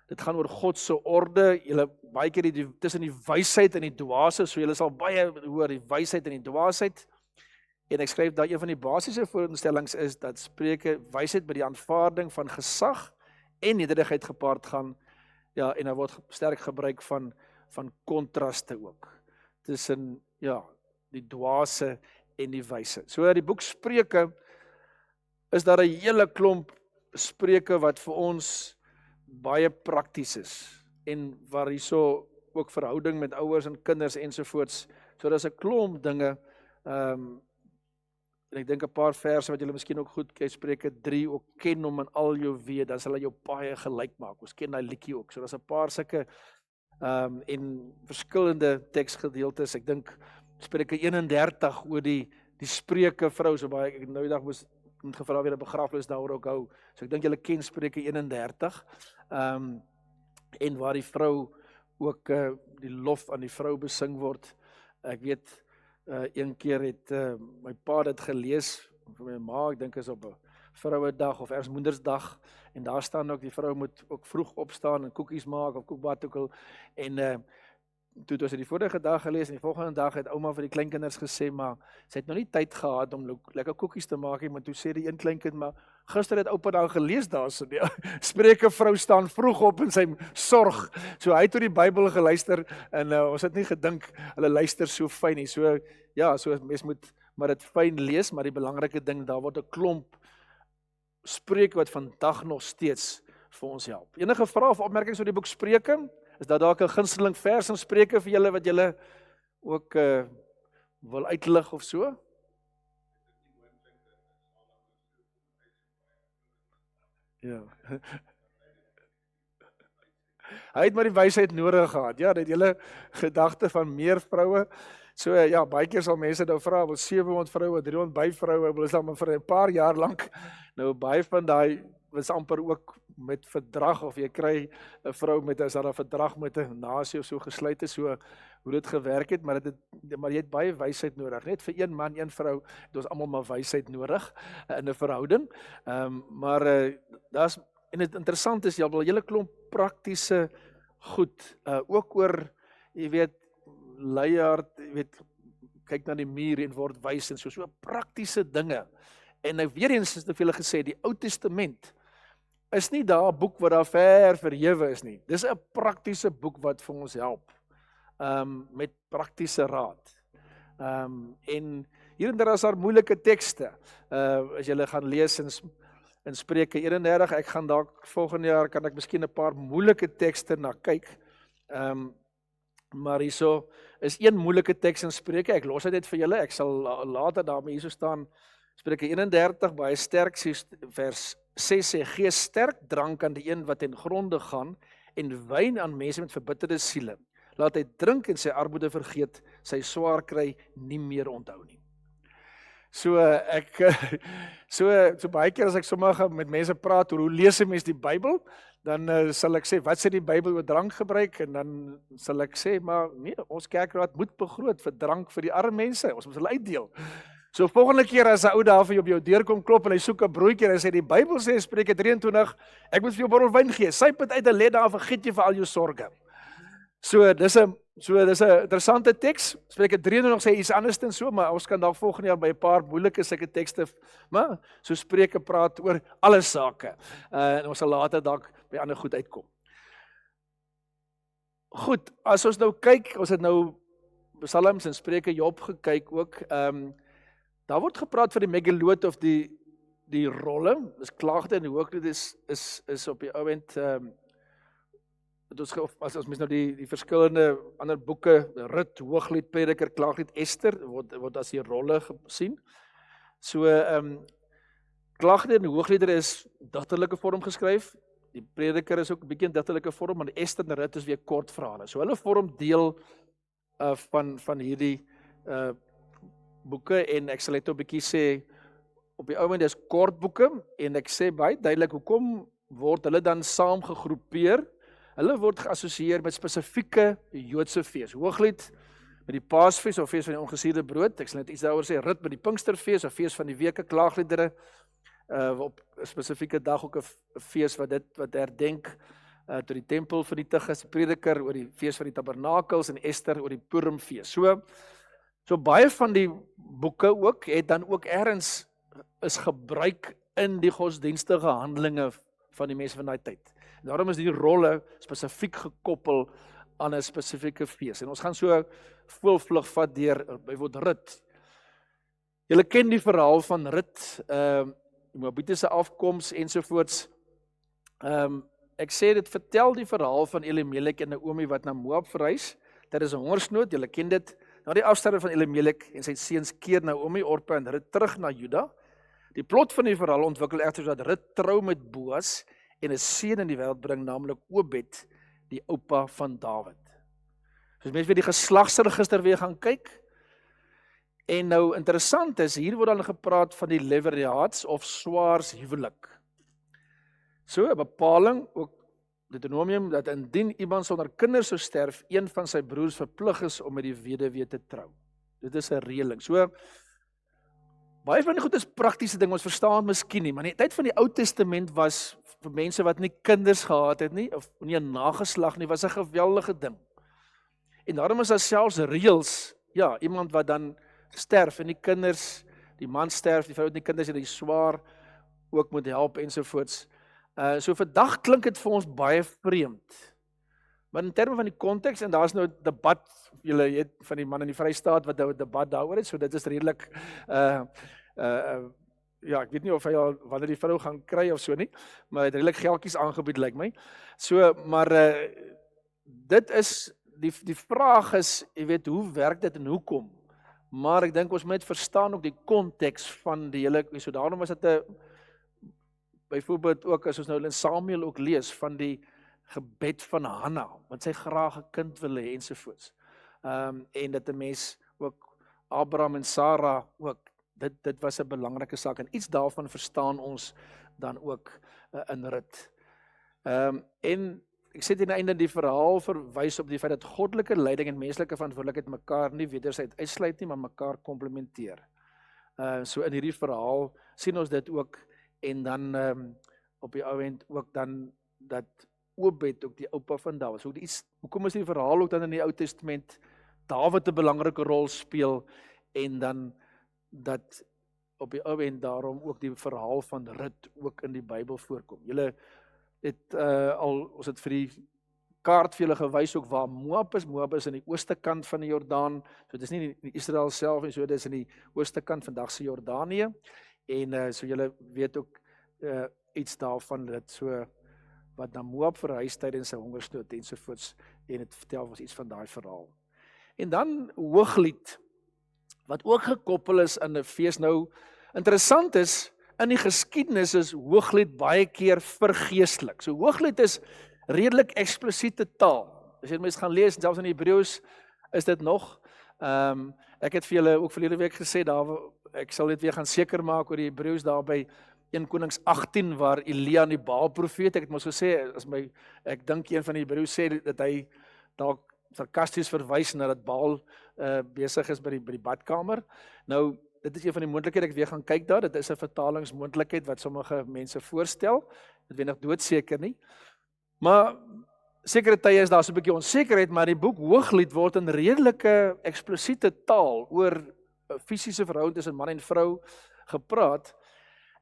Dit gaan oor God se orde. Julle baie keer tussen die wysheid en die dwaasheid, so julle sal baie hoor die wysheid en die dwaasheid. En ek skryf dat een van die basiese voorstellings is dat Spreuke wysheid by die aanvaarding van gesag en nederigheid gepaard gaan. Ja, en daar word sterk gebruik van kontraste ook tussen die dwaase en die wyse. So die boek Spreuke is daar 'n hele klomp spreuke wat vir ons baie prakties is en waar hierso ook verhouding met ouers en kinders ensovoorts. So daar's 'n klomp dinge. En ek dink 'n paar verse wat julle miskien ook goed ken, Spreuke 3, ook ken hom in al jou weë, dan sal hy jou paaie gelyk maak. Ons ken daai liedjie ook. So daar's 'n paar sulke en verskillende teksgedeeltes. Ek dink Spreuke 31 oor die spreuke vrou, so baie ek nou die dag moes gevra weer 'n begrafnis daaroor ook hou. So ek dink julle ken Spreuke 31. En waar die vrou ook die lof aan die vrou besing word. Ek weet een keer het my pa dit gelees vir my ma, ek dink is op 'n Vrouedag of eers Moedersdag, en daar staan ook die vrou moet ook vroeg opstaan en koekies maak of koek wat ook al. En toe het ons die vorige dag gelees en die volgende dag het ouma vir die kleinkinders gesê, maar sy het nog nie tyd gehad om lekker koekies te maak nie, maar toe sê die een kleinkind, maar gister het oupa dan gelees daarso, die Spreuke vrou staan vroeg op in sy sorg. So hy het oor die Bybel geluister en ons het nie gedink hulle luister so fyn nie. So ja, so mens moet maar dit fyn lees, maar die belangrike ding, daar word 'n klomp spreuke wat vandag nog steeds vir ons help. Enige vrae of opmerkings oor die boek Spreuke? Is daar dalk 'n gunsteling vers in Spreuke vir julle wat julle ook wil uitlig of so? Ja. Hy het maar die wysheid nodig gehad. Ja, dit julle gedagte van meer vroue. So ja, baie keer sal mense nou vra, wil 700 vroue, 300 byvroue, wil is dan maar vir 'n paar jaar lank. Nou baie van daai was amper ook met verdrag, of jy kry 'n vrou met as daar 'n verdrag met 'n nasie of so gesluit is, so hoe dit gewerk het, maar jy het baie wysheid nodig. Net vir een man, een vrou, het ons almal maar wysheid nodig in 'n verhouding. Maar daar's en dit interessant is, jy wil 'n hele klomp praktiese goed, ook oor, jy weet, leiaard, jy weet, kyk na die muur en word wys en so praktiese dinge. En nou weer eens is te veel gesê, die Ou Testament is nie daar 'n boek wat daar ver verhewe is nie. Dis 'n praktiese boek wat vir ons help met praktiese raad. En hier en daar is daar moeilike tekste. As jy gaan lees in Spreuke 31, ek gaan dalk volgende jaar kan ek miskien 'n paar moeilike tekste na kyk. Maar hierso is een moeilike teks in Spreuke. Ek los dit net vir julle. Ek sal later daarmee hierso staan. Spreuke 31 baie sterk, vers 6 sê: "Gee sterk drank aan die een wat ten gronde gaan en wyn aan mense met verbitterde siele. Laat hy drink en sy armoede vergeet, sy swaar kry nie meer onthou nie." So so baie keer as ek sommer met mense praat oor hoe lees 'n mens die Bybel, dan sal ek sê, wat sê die Bybel oor drank gebruik? En dan sal ek sê, maar nee, ons kerkraad moet begroot vir drank vir die arme mense. Ons moet hulle uitdeel. So volgende keer as 'n ou daar vir jou op jou deur kom klop en hy soek 'n broodjie en hy sê die Bybel sê Spreuke 23, ek moet vir jou 'n bottel wyn gee. Syp dit uit en lê daar en vergeet jy vir al jou sorges. So dis 'n interessante teks. Spreuke 23 sê iets anders dan so, maar ons kan dalk volgende jaar by 'n paar moeilike sulke tekste, maar so Spreuke praat oor alle sake. En ons sal later dalk by ander goed uitkom. Goed, as ons nou kyk, ons het nou Psalms en Spreuke Job gekyk ook. Daar word gepraat van die megaloot of die rolle. Dis klaagde en hoogte is op die ouend as ons mens nou die verskillende ander boeke, Rut, Hooglied, Prediker, Klaaglied, Ester, word as die rolle gesien. So, Klaaglied en Hoogliedere is digterlike vorm geskryf, die Prediker is ook 'n bietjie in digterlike vorm, maar die Ester en Rut is weer kort verhale. So hulle vorm deel van hierdie boeke, en ek sal net 'n bietjie sê, op die ou end is kort boeke, en ek sê baie duidelik, hoekom word hulle dan saam gegroepeer? Hulle word geassosieer met spesifieke Joodse fees. Hooglied met die Paasfees of fees van die ongesuurde brood. Ek sal net iets daaroor sê. Rut met die Pinksterfees of fees van die weke. Klaagliedere op 'n spesifieke dag ook 'n fees wat herdenk tot die tempel vernietig is. Prediker oor die fees van die tabernakels en Ester oor die Purimfees. So baie van die boeke ook het dan ook ergens is gebruik in die godsdienstige handelinge van die mense van daai tyd. En daarom is die rolle spesifiek gekoppel aan 'n spesifieke fees. En ons gaan so voelvlug vat deur byvoorbeeld Rut. Julle ken die verhaal van Rut, die Moabitiese afkoms ensovoorts. Ek sê dit vertel die verhaal van Elimelek en Naomi wat na Moab verhuis. Dit is 'n hongersnood, julle ken dit. Na die afsterwe van Elimelek en sy seuns keer Naomi, Orpa en Rut terug na Juda. Die plot van die verhaal ontwikkel egter sodat Rut trou met Boas en 'n seun in die wêreld bring, naamlik Obed, die oupa van Dawid. So as mens weer die geslagsregister weer gaan kyk, en nou interessant is, hier word dan gepraat van die leveraats of swaars huwelik. So 'n bepaling, ook Deuteronomium, dat indien iemand sonder kinders sou sterf, een van sy broers verplig is om met die weduwee te trou. Dit is 'n reëling. So baie van die goed is praktiese ding, ons verstaan miskien nie, maar in die tyd van die Ou Testament was vir mense wat nie kinders gehad het nie, of nie 'n nageslag nie, was 'n geweldige ding. En daarom is daar selfs reëls, ja, iemand wat dan sterf en die kinders, die man sterf, die vrou het nie kinders en die swaar ook moet help ensovoorts. So vandag klink dit vir ons baie vreemd. Maar in terme van die konteks, en daar's nou 'n debat, julle het van die man in die Vrystaat wat nou 'n debat daaroor het, so dit is redelik ja, ek weet nie of hy al wanneer die vrou gaan kry of so nie, maar hy het redelik geldjies aangebied, lyk my. So, maar dit is die vraag is, jy weet, hoe werk dit en hoekom? Maar ek dink ons moet verstaan ook die konteks van die hele, so daarom was dit byvoorbeeld ook as ons nou in Samuel ook lees van die gebed van Hanna, want sy graag 'n kind wil hê ensovoorts. En dat 'n mens ook Abraham en Sarah ook, dit was 'n belangrike saak, en iets daarvan verstaan ons dan ook in Rut. En ek sê teen die einde, die verhaal verwys op die feit dat goddelike leiding en menslike verantwoordelikheid mekaar nie wederzijds uitsluit nie, maar mekaar komplementeer. So in hierdie verhaal sien ons dit ook, en dan op die ou end ook dan dat Obed ook die oupa van Dawid. So hoekom is die verhaal ook dan in die Ou Testament Dawid 'n belangrike rol speel, en dan dat op die ou end daarom ook die verhaal van Rut ook in die Bybel voorkom. Julle het ons het vir die kaart vir julle gewys ook waar Moab is. Moab is in die ooste kant van die Jordaan. So dit is nie in Israel self nie, so dit is in die ooste kant vandag se Jordanië. En so julle weet ook iets daarvan, dit so wat na Moab verhuis tydens sy hongersnood ensovoorts, en dit vertel ons iets van daai verhaal. En dan Hooglied, wat ook gekoppel is in 'n fees. Nou, interessant is, in die geskiedenis is Hooglied baie keer vergeestelik. So Hooglied is redelik eksplisiete taal. As jy mens gaan lees, selfs in Hebreëus is dit nog. Ek het vir julle ook verlede week gesê, ek sal dit weer gaan seker maak oor die Hebreëus daar by 1 Konings 18, waar Elia en die Baal profeet, ek het mos gesê, ek dink een van die Hebreëus sê dat hy dalk sarkasties verwys na dat Baal besig is by die badkamer. Nou, dit is een van die moontlikhede, ek weer gaan kyk daar, dit is 'n vertalingsmoontlikheid wat sommige mense voorstel, dit weet nog doodseker nie, maar sekere tye is daar so 'n bietjie onsekerheid, maar die boek Hooglied word in redelike eksplisiete taal oor fisiese verhouding tussen man en vrou gepraat,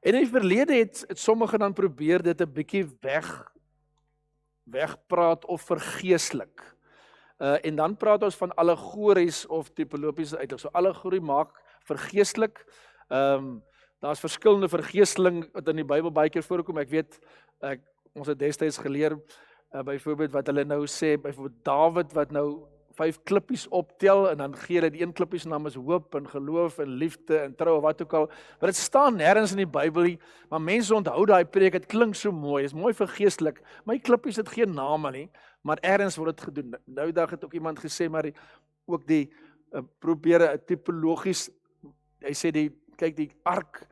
en in die verlede het sommige dan probeer dit 'n bietjie wegpraat of vergeestelik. En dan praat ons van allegories of typologiese uitleg. So allegorie maak vergeestelik. Daar's verskillende vergeesteling wat in die Bybel baie keer voorkom. Ek weet, ons het destyds geleer Byvoorbeeld wat hulle nou sê, byvoorbeeld Dawid wat nou 5 klippies optel en dan gee hulle die een klippie se naam is hoop en geloof en liefde en trou of wat ook al. Maar dit staan nêrens in die Bybel nie, maar mense onthou daai preek, dit klink so mooi, is mooi vergeestelik. My klippies het geen name nie, maar ergens word dit gedoen. Nou dag het ook iemand gesê, maar ook die probeer tipologies, hy sê kyk die ark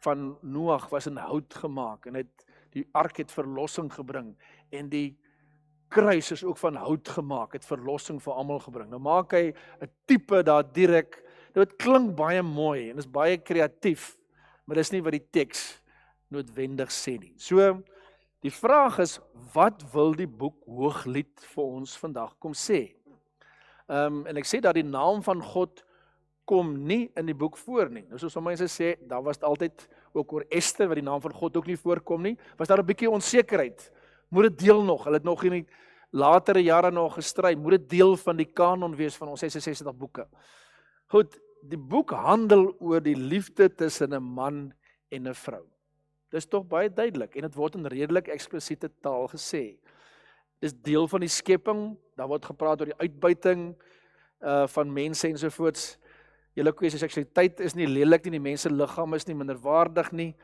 van Noag was in hout gemaak en die ark het verlossing gebring en die kruis is ook van hout gemaak, het verlossing vir almal gebring. Nou maak hy 'n tipe daar direk. Dit klink baie mooi en is baie kreatief, maar dis nie wat die teks noodwendig sê nie. So, die vraag is, wat wil die boek Hooglied vir ons vandag kom sê? En ek sê dat die naam van God kom nie in die boek voor nie. Nou soos sommige mense sê, daar was altyd ook oor Ester, wat die naam van God ook nie voorkom nie, was daar 'n bietjie onsekerheid. Moet dit deel nog, hulle het nog in die latere jare nog gestry, moet dit deel van die kanon wees van ons 66 boeke. Goed, die boek handel oor die liefde tussen 'n man en 'n vrou. Dis tog baie duidelik en dit word in redelik eksplisiete taal gesê. Dis deel van die skepping, daar word gepraat oor die uitbuiting van mense ensovoorts. Julle kwessie seksualiteit is nie lelik nie, die mense liggaam is nie minderwaardig nie.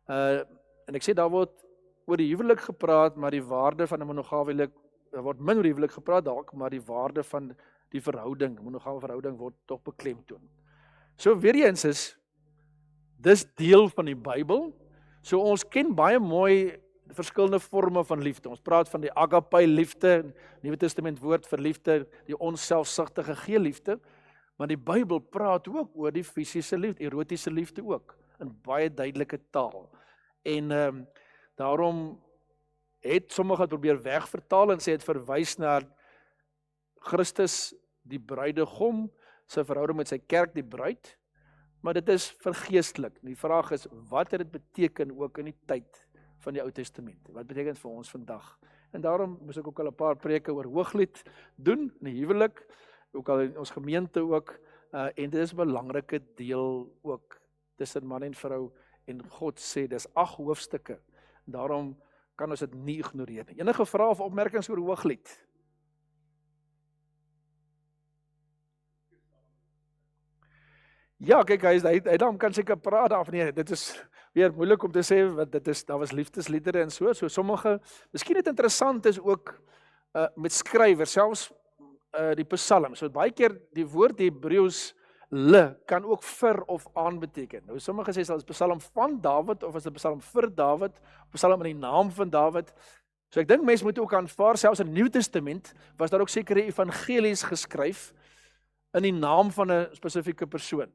En ek sê daar word oor die huwelik gepraat, maar die waarde van 'n monogame huwelik word min oor die huwelik gepraat dalk, maar die waarde van die verhouding, monogame verhouding word tog beklemtoon. So weer eens is dis deel van die Bybel. So ons ken baie mooi verskillende forme van liefde. Ons praat van die agape liefde, Nuwe Testament woord vir liefde, die onselfsugtige geeliefde, maar die Bybel praat ook oor die fisiese liefde, erotiese liefde ook, in baie duidelike taal. En daarom het sommige probeer wegvertaal en sê het verwys na Christus, die bruidegom, sy verhouding met sy kerk, die bruid, maar dit is vergeestelik. Die vraag is, wat het dit beteken ook in die tyd van die Ou Testament? Wat beteken dit vir ons vandag? En daarom moes ek ook al 'n paar preke oor Hooglied doen, in die huwelik, ook al in ons gemeente ook, en dit is 'n belangrike deel ook tussen man en vrou, en God sê, dis 8 hoofstukke, daarom kan ons dit nie ignoreer nie. Enige vrae of opmerkings oor Hooglied? Ja, kyk, hy dan kan seker praat af, nee, dit is weer moeilik om te sê, want daar was liefdesliedere en so sommige, miskien het interessant is ook, met skrywers, selfs die psalms, so baie keer die woord Hebreëus kan ook vir of aan beteken. Nou sommige sê as psalm van Dawid, of as 'n psalm vir Dawid, of psalm in die naam van Dawid. So ek dink mense moet ook aanvaar, selfs in die Nuwe Testament, was daar ook sekere evangelies geskryf, in die naam van 'n spesifieke persoon.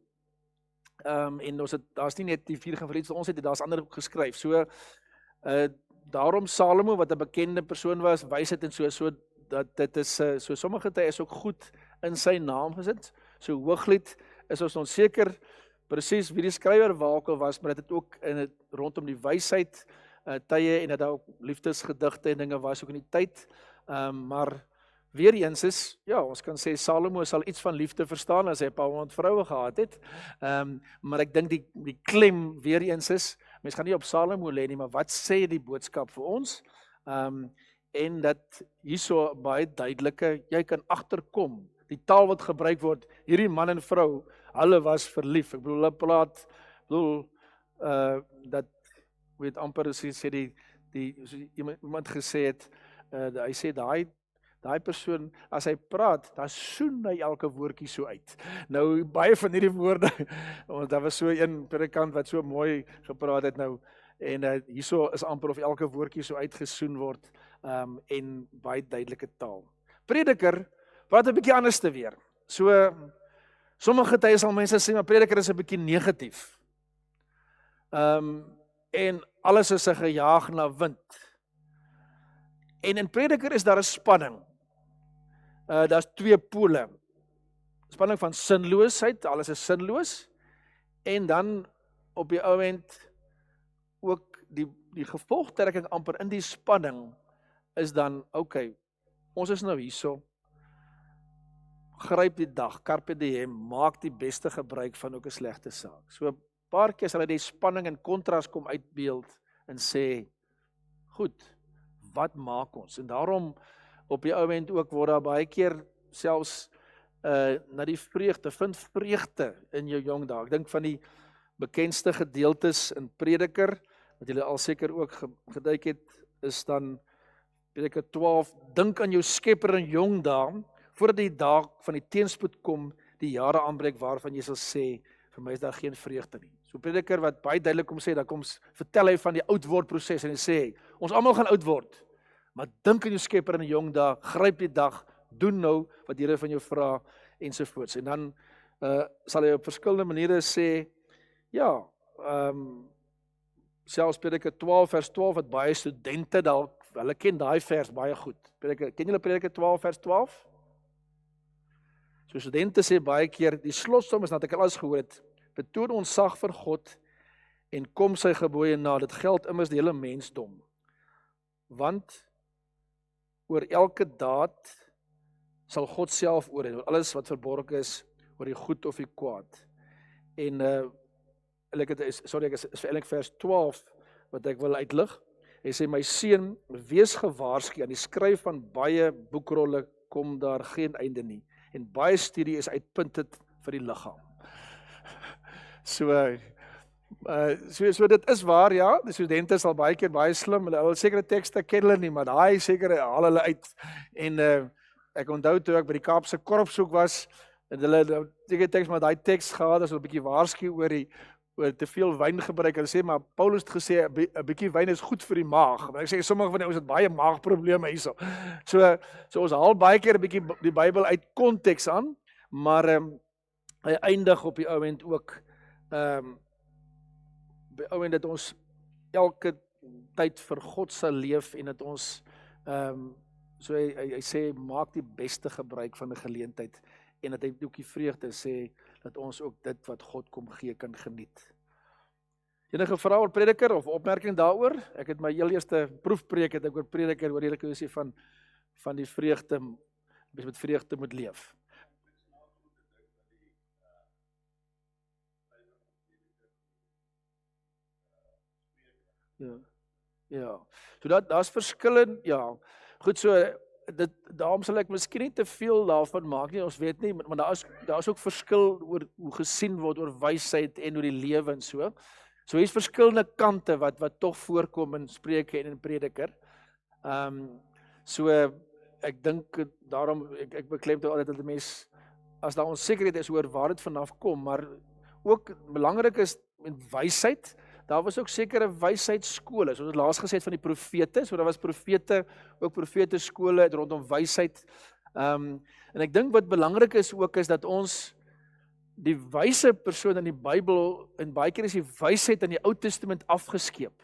En daar's nie net die 4 evangelieë ons het, daar's ander ook geskryf. So, daarom Salomo, wat 'n bekende persoon was, wysheid en so dat dit is, so sommige tye is ook goed in sy naam gesit. So Hooglied is ons onseker presies wie die skrywer Wakel was, maar dit het ook rondom die wysheid tye en dat daar ook liefdesgedigte en dinge was ook in die tyd. Maar weer eens is, ja, ons kan sê Salomo sal iets van liefde verstaan as hy 'n paar honderd vroue gehad het. Maar ek dink die klem weer eens is, mens gaan nie op Salomo lê nie, maar wat sê die boodskap vir ons? En dat hierso baie duidelike, jy kan agterkom, die taal wat gebruik word, hierdie man en vrou, hulle was verlief. Ek bedoel, dat weet amper sê iemand gesê het, hy sê daai persoon, as hy praat, dan soen hy elke woordjie so uit. Nou, baie van hierdie woorde, want daar was so een predikant wat so mooi gepraat het nou, en hierso is amper of elke woordjie so uitgesoen word, en baie duidelike taal. Prediker praat 'n bietjie anders te weer. So, sommige tye sal mense sê, maar prediker is 'n bietjie negatief. En alles is 'n gejaag na wind. En in prediker is daar 'n spanning. Daar's 2 pole. Spanning van sinloosheid, alles is sinloos, en dan op die ou end ook die gevolgtrekking amper in die spanning is dan, okay, ons is nou hierso, gryp die dag, carpe diem, maak die beste gebruik van ook 'n slegte saak. So 'n paar keer sal hy die spanning en kontras kom uitbeeld en sê, goed, wat maak ons? En daarom op die ou end ook word daar baie keer selfs na die vreugde, vind vreugde in jou jong dae. Ek dink van die bekendste gedeeltes in Prediker, wat julle al seker ook geduik het, is dan Prediker 12, dink aan jou Skepper in jong dae, voordat die dag van die teenspoed kom, die jare aanbreek waarvan jy sal sê, vir my is daar geen vreugde nie. So Prediker wat baie duidelik kom sê, dan vertel hy van die oudword proses en hy sê, ons almal gaan oud word, maar dink aan jou Skepper in 'n jong dag, gryp die dag, doen nou wat die Here van jou vra ensovoorts. En dan sal hy op verskillende maniere sê, ja, selfs Prediker 12 vers 12 wat baie studente dalk, hulle ken daai vers baie goed. Ken julle Prediker 12 vers 12? So studente sê baie keer, die slotsom is, nadat ek alles gehoor het, betoon ons sag vir God en kom sy gebooie na, dit geld immers die hele mensdom. Want oor elke daad sal God self oordeel, alles wat verborge is, oor die goed of die kwaad. En ek is eintlik vers 12 wat ek wil uitlig. Hy sê, my seun, wees gewaarsku, aan die skryf van baie boekrolle kom daar geen einde nie. En baie studie is uitpuntend vir die liggaam. So dit is waar, ja, die studente sal baie keer baie slim, hulle sekere tekste ken hulle nie, maar daai sekere haal hulle uit. En ek onthou toe ek by die Kaapse Korpshoek was, en hulle sekere teks, maar daai teks gehad, as hulle 'n bietjie waarsku oor te veel wyn gebruik. Hulle sê, maar Paulus het gesê, 'n bietjie wyn is goed vir die maag. Maar ek sê, sommige van ons het baie maagprobleme hierso. So ons haal baie keer 'n bietjie die Bybel uit konteks aan, maar hy eindig op die ou end ook, by ou end dat ons elke tyd vir God sal leef en dat ons, so hy sê, maak die beste gebruik van die geleentheid en dat hy ook die vreugde sê, dat ons ook dit wat God kom gee kan geniet. Enige vrae oor Prediker of opmerking daaroor? Ek het my heel eerste proefpreek het ek oor Prediker, oor die kwessie van die vreugde, mens met vreugde moet leef. Ja. So daar's verskillend, ja. Goed, so daarom sal ek miskien nie te veel daarvan maak nie, ons weet nie, maar daar is ook verskil oor hoe gesien word oor wysheid en oor die lewe en so. So hier's verskillende kante wat tog voorkom in Spreuke en in Prediker. So ek dink daarom ek beklemtoon altyd dat 'n mens, as daar onsekerheid is oor waar dit vanaf kom, maar ook belangrik is met wysheid. Daar was ook sekere wysheidskole, soos ons laas gesê het van die profete, so daar was profete, ook profeteskole rondom wysheid. En ek dink wat belangrik is ook is dat ons die wyse persoon in die Bybel, en baie keer is die wysheid in die Ou Testament afgeskeep.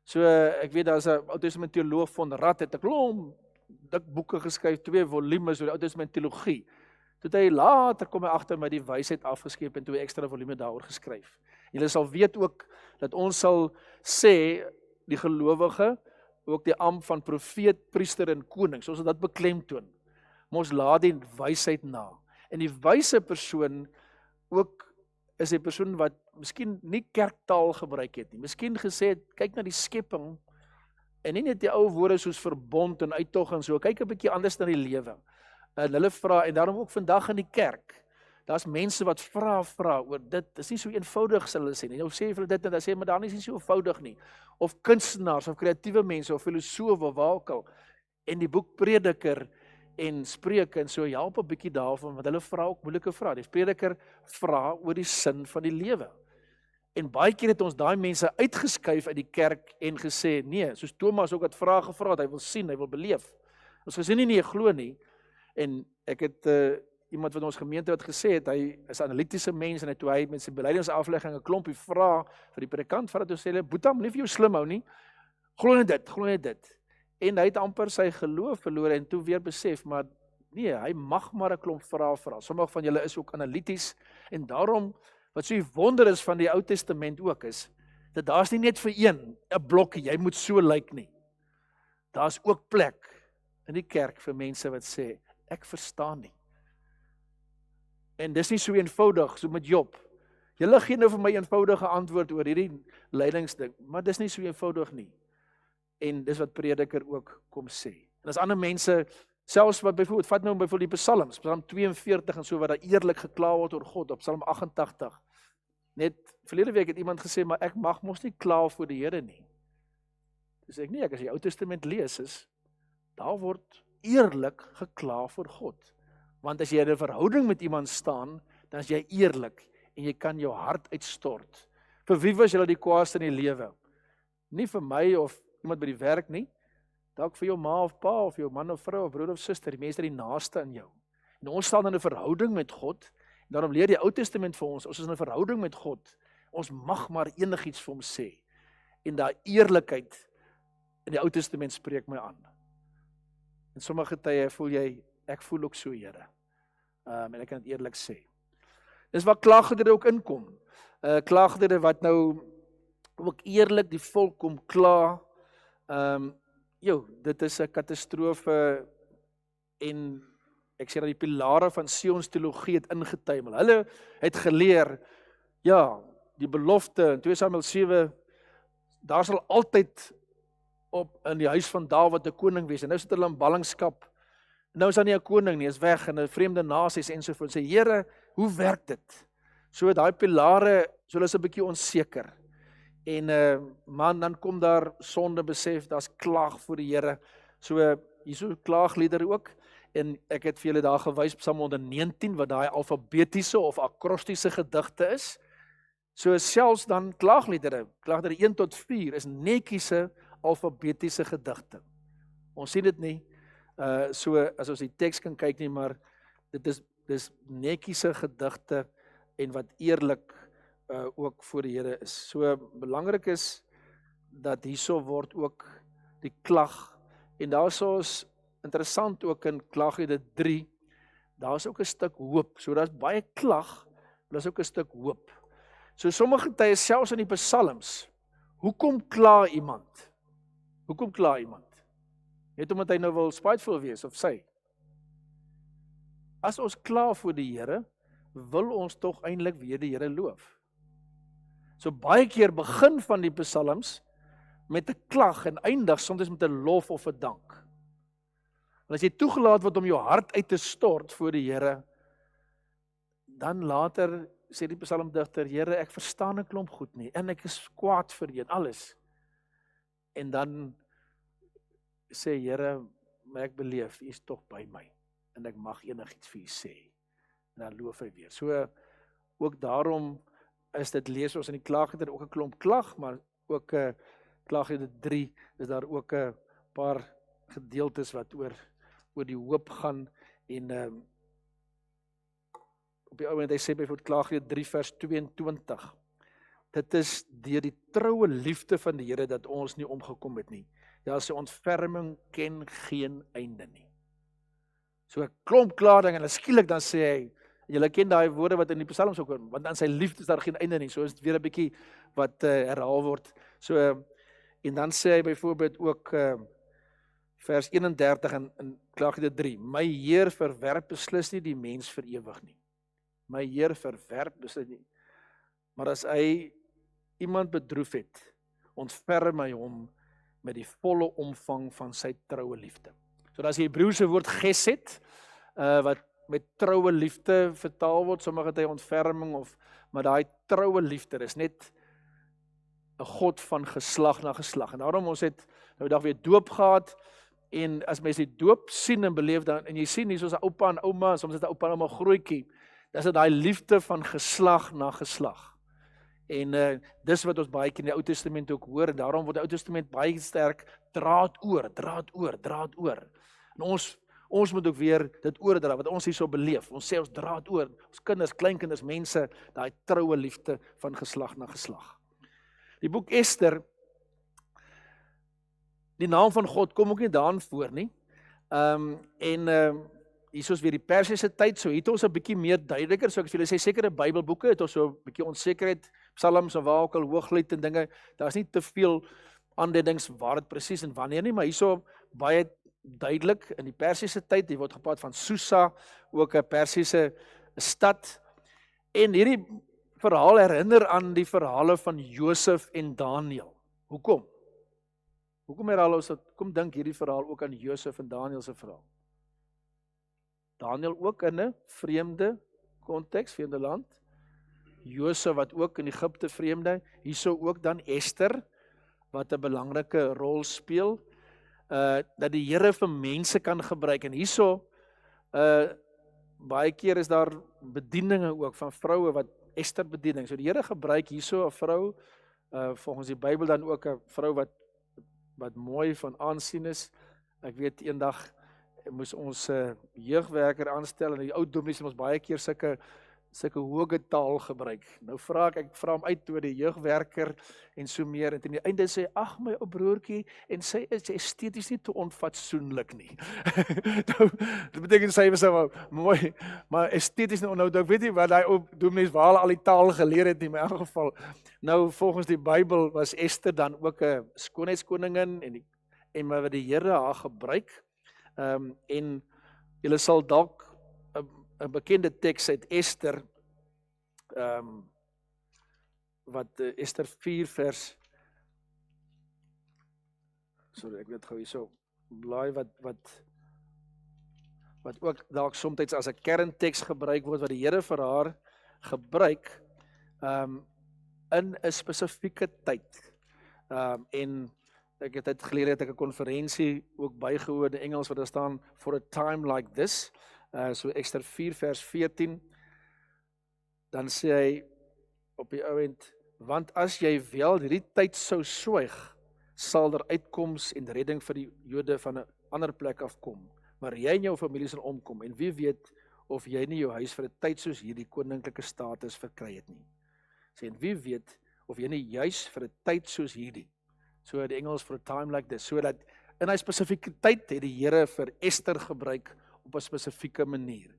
So ek weet daar's 'n Ou Testament teoloog van Rad het 'n klomp dik boeke geskryf, 2 volumes oor die Ou Testament teologie. Toe hy later kom hy agter met die wysheid afgeskeep en 2 ekstra volume daaroor geskryf. Julle sal weet ook dat ons sal sê die gelowige ook die ampt van profeet, priester en koning, soos dit beklemtoon. Ons laat die wysheid na. En die wyse persoon ook is 'n persoon wat miskien nie kerktaal gebruik het nie. Miskien gesê het, kyk na die skepping en nie net die ou woorde soos verbond en uittog en so, kyk 'n bietjie anders na die lewe. En hulle vra, en daarom ook vandag in die kerk, daar's mense wat vra oor dit, is nie so eenvoudig sal hulle sê nie. Nou sê vir hulle dit en dan sê, maar daar is nie so eenvoudig nie. Of kunstenaars, of kreatiewe mense, of filosofe, of waar ook al. En die boek Prediker en Spreuke en so help 'n bietjie daarvan, want hulle vra ook moeilike vrae. Die Prediker vra oor die sin van die lewe. En baie keer het ons daai mense uitgeskuif uit die kerk en gesê, nee, soos Thomas ook het vrae gevra het, hy wil sien, hy wil beleef. Ons gesê nie, jy glo nie. En ek het iemand van ons gemeente wat gesê het, hy is 'n analitiese mens, en toe hy met sy belydingsaflegging 'n klompie vra vir die predikant, vat dit, sê hulle, Boetam, nie vir jou slim hou nie, glo net dit. En hy het amper sy geloof verloor, en toe weer besef, maar nee, hy mag maar 'n klomp vrae vra. Sommige van julle is ook analities, en daarom, wat so wonder is van die Ou Testament ook is, dat daar's nie net vir een blokkie, jy moet so lyk nie. Daar's ook plek in die kerk vir mense wat sê, ek verstaan nie. En dis nie so eenvoudig, so met Job. Julle gee nou vir my eenvoudige antwoord oor hierdie leidingsding, maar dis nie so eenvoudig nie. En dis wat prediker ook kom sê. En as ander mense, selfs wat byvoorbeeld, vat nou byvoorbeeld die Psalms, Psalm 42 en so, wat daar eerlik gekla word oor God, op Psalm 88. Net, verlede week het iemand gesê, maar ek mag mos nie kla voor die Here nie. Dus ek nie, as jy Ou Testament lees, daar word eerlik gekla voor God. Want as jy in 'n verhouding met iemand staan, dan is jy eerlik, en jy kan jou hart uitstort. Vir wie was jy die kwaadste in die lewe? Nie vir my of iemand by die werk nie, dalk vir jou ma of pa, of jou man of vrou, of broer of suster, die mense die naaste aan jou. En ons staan in 'n verhouding met God, en daarom leer die Ou Testament vir ons is in 'n verhouding met God, ons mag maar enigiets vir hom sê, en daai eerlikheid in die Ou Testament spreek my aan. En sommige tye voel jy, ek voel ook so, Here, en ek kan dit eerlik sê. Dis waar klaagliedere ook inkom, klaagliedere wat nou ook eerlik die volk kom kla, dit is 'n katastrofe, en ek sê dat die pilare van Sions teologie het ingetuimel. Hulle het geleer, die belofte in 2 Samuel 7, daar sal altyd in die huis van Dawid 'n koning wees, en nou sit hulle in ballingskap, nou is daar nie 'n koning nie, is weg, in 'n vreemde nasies ensovoorts. Sê, Here, hoe werk dit? So daai pilare, so hulle is 'n bietjie onseker. En man, dan kom daar sonde besef, daar's klaag voor die Here. So hierso klaagliedere ook. En ek het vir julle daar gewys Psalm 119 wat daai alfabetiese of akrostiese gedigte is. So selfs dan klaagliedere 1 tot 4 is netjiese alfabetiese gedigte. Ons sien dit nie so as ons die teks kan kyk nie, maar dis netjiese gedigte en wat eerlik ook voor die Here is. So belangrik is dat hierso word ook die klag, en daarso is interessant ook in Klaagliedere 3, daar is ook 'n stuk hoop. So daar's baie klag, maar daar's ook 'n stuk hoop. So sommige tye selfs in die Psalms, hoekom kla iemand? Hoekom kla iemand? Net omdat hy nou wil spiteful wees of sy. As ons kla voor die Here, wil ons tog eintlik weer die Here loof. So baie keer begin van die Psalms met 'n klag en eindig soms met 'n lof of 'n dank. En as jy toegelaat word om jou hart uit te stort voor die Here, dan later sê die psalmdigter, Here, ek verstaan 'n klomp goed nie, en ek is kwaad vir U en alles. En dan sê Here, maar ek beleef U is tog by my, en ek mag enigiets vir U sê. En dan loof hy weer. So ook daarom is dit, lees ons in die klaagliedere ook 'n klomp klag, maar ook Klaagliedere 3 is daar ook 'n paar gedeeltes wat oor die hoop gaan, en op die ou end hy sê byvoorbeeld Klaagliedere 3 vers 22, dit is deur die troue liefde van die Here dat ons nie omgekom het nie. Ja, sy ontferming ken geen einde nie. So 'n klomp klading, en skielik dan sê hy, julle ken daai woorde wat in die Psalms ook kom, want aan sy liefde is daar geen einde nie. So is dit weer 'n bietjie wat herhaal word. So en dan sê hy byvoorbeeld ook vers 31 in Klaagliedere 3, my Heer verwerp beslis nie die mens vir ewig nie. My Heer verwerp beslis nie. Maar as hy iemand bedroef het, ontferm hy hom met die volle omvang van sy troue liefde. So dat is die Hebreëse woord gesed, wat met troue liefde vertaal word, sommige tye ontferming, maar daai troue liefde is net 'n God van geslag na geslag. En daarom ons het nou dag weer doop gehad, en as mense die doop sien en beleef, dan, en jy sien hier soos 'n oupa en ouma, soms het 'n oupa en ouma grootjie, dis dit daai liefde van geslag na geslag. En dis wat ons baie keer in die Ou Testament ook hoor, en daarom word die Ou Testament baie sterk draad oor. En ons moet ook weer dit oordra, wat ons hierso beleef. Ons sê ons draad oor, ons kinders, kleinkinders, mense, daai troue liefde van geslag na geslag. Die boek Ester, die naam van God kom ook nie daarin voor nie. Hier is weer die Persiese tyd, so het ons 'n bietjie meer duideliker, so ek vir julle sê, sekere Bybelboeke het ons so 'n bietjie onsekerheid, Psalms en waar ook al Hooglied en dinge, daar is nie te veel aanduidings waar dit presies en wanneer nie, maar hierso baie duidelik, in die Persiese tyd, hier word gepraat van Susa, ook 'n Persiese stad, en hierdie verhaal herinner aan die verhale van Josef en Daniël. Hoekom? Hoekom herhaal ons dat? Kom dink hierdie verhaal ook aan Josef en Daniël se verhaal. Daniël ook in 'n vreemde konteks, vreemde land. Josef wat ook in Egipte vreemde, hierso ook dan Ester wat 'n belangrike rol speel, dat die Here vir mense kan gebruik. En hierso baie keer is daar bedieninge ook van vroue wat Ester bediening. So die Here gebruik hierso 'n vrou, volgens die Bybel dan ook 'n vrou wat mooi van aansien is. Ek weet eendag moes ons jeugwerker aanstel en die ou dominees het ons baie keer sulke hoë taal gebruik. Nou ek vra hom uit toe die jeugwerker en so meer, en teen die einde sê, ag my ou broertjie, en sy is esteties nie te onfatsoenlik nie. Nou, dit beteken sy was nou mooi, maar esteties nou ek weet nie wat daai ou dominees waar hulle al die taal geleer het nie, in elk geval. Nou volgens die Bybel was Ester dan ook 'n skoonheidskoningin en maar wat die Here haar gebruik. En julle sal dalk 'n bekende teks uit Ester, wat Ester 4 vers, sorry ek weet gou hierso, blaai wat ook dalk soms as 'n kernteks gebruik word, wat die Here vir haar gebruik, in 'n spesifieke tyd. En ek het tyd gelede het ek 'n konferensie ook bygewoon in Engels wat daar staan, for a time like this, so Ester 4 vers 14, dan sê hy op die ouend, want as jy wel hierdie tyd sou swyg, sal er uitkoms en redding vir die Jode van 'n ander plek afkom, maar jy en jou familie sal omkom, en wie weet of jy nie jou huis vir 'n tyd soos hierdie koninklike status verkry het nie. Sê, en wie weet of jy nie juis vir 'n tyd soos hierdie, so die Engels for a time like this, so dat in hy spesifieke tyd het die Here vir Ester gebruik op 'n spesifieke manier.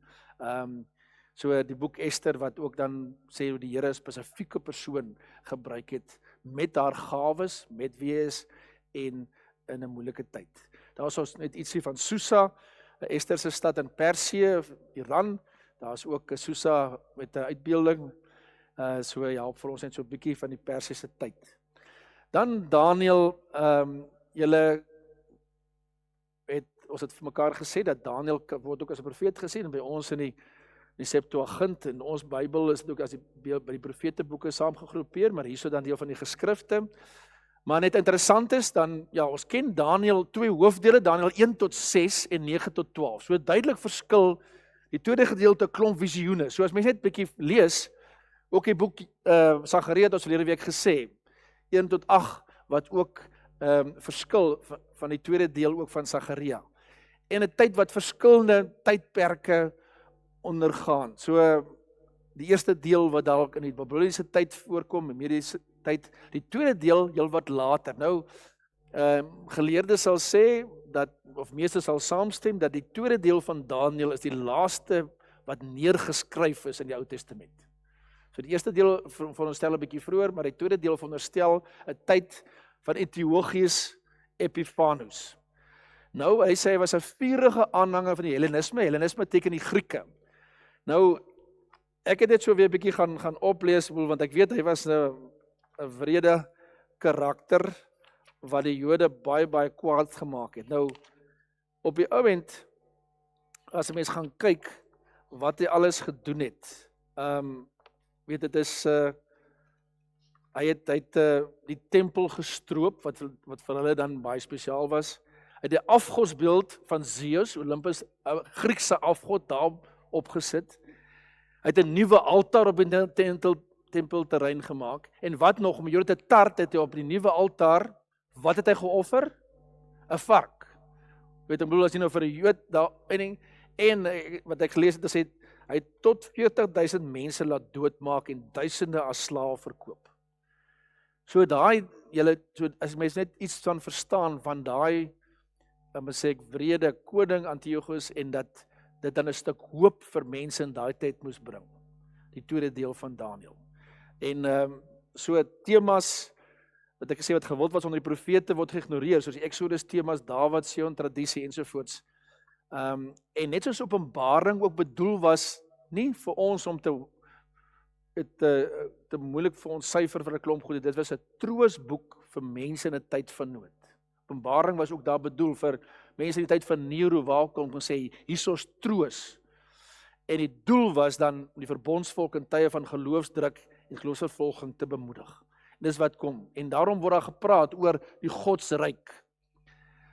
So die boek Ester wat ook dan sê hoe die Here 'n spesifieke persoon gebruik het met haar gawes, met wie hy is en in 'n moeilike tyd. Daar is ons net ietsie van Susa, Ester se stad in Persië, Iran. Daar is ook 'n Susa met 'n uitbeelding. So help vir ons net so 'n bietjie van die Persiese tyd. Dan Daniël, ons het vir mekaar gesê dat Daniël word ook as 'n profeet gesien, en by ons in die Septuagint, in ons Bybel is dit ook as by die profeteboeke saamgegroepeer, maar hierso dan deel van die geskrifte. Maar net interessant is dan, ja, ons ken Daniël 2 hoofdele, Daniël 1 tot 6 en 9 tot 12. So duidelik verskil die tweede gedeelte klomp visioene. So as mens net 'n bietjie lees, ook die boek Sagaria het ons verlede week gesê, 1 tot 8, wat ook verskil van die tweede deel ook van Sagaria. En 'n tyd wat verskillende tydperke ondergaan. So die eerste deel wat dalk in die Babiloniese tyd voorkom, die Mediese tyd, die tweede deel heel wat later. Nou, geleerdes sal sê, of meeste sal saamstem, dat die tweede deel van Daniël is die laaste wat neergeskryf is in die Ou Testament. So die eerste deel veronderstel 'n bietjie vroeër, maar die tweede deel veronderstel 'n tyd van Antiochus Epiphanes. Nou, hy sê hy was 'n vurige aanhanger van die Hellenisme. Hellenisme teken die Grieke. Nou, ek het dit so weer 'n bietjie gaan oplees, want ek weet hy was 'n wrede karakter wat die Jode baie kwaad gemaak het. Nou, op die ouend, as 'n mens gaan kyk wat hy alles gedoen het, weet dit is hy het die tempel gestroop wat vir hulle dan baie spesiaal was. Hy het die afgodsbeeld van Zeus, Olympus, 'n Griekse afgod, daar opgesit. Hy het 'n nuwe altaar op die tempelterrein gemaak. En wat nog, om Jode te tart, het hy op die nuwe altaar, wat het hy geoffer? 'n Vark. Weet ek bedoel, as jy nou vir 'n Jood daar en wat ek gelees het, sê hy het tot 40,000 mense laat doodmaak en duisende as slawe verkoop. So daai, as mense net iets van verstaan van daai, dan sê ek wrede koning Antiochus, en dat dit dan 'n stuk hoop vir mense in daai tyd moes bring. Die tweede deel van Daniël. En so temas wat ek gesê wat gewild was onder die profete word geïgnoreer, soos die Exodus temas, Dawid, Sion, tradisie ensovoorts. En net soos Openbaring ook bedoel was, nie vir ons om te moeilik vir ons syfer vir 'n klomp goede, dit was 'n troosboek vir mense in 'n tyd van nood. Openbaring was ook daar bedoel vir mense in die tyd van Nero, waar kom kon sê, hierso's troos. En die doel was dan die verbondsvolk in tye van geloofsdruk en geloofsvervolging te bemoedig. Dis wat kom. En daarom word daar gepraat oor die Godsryk.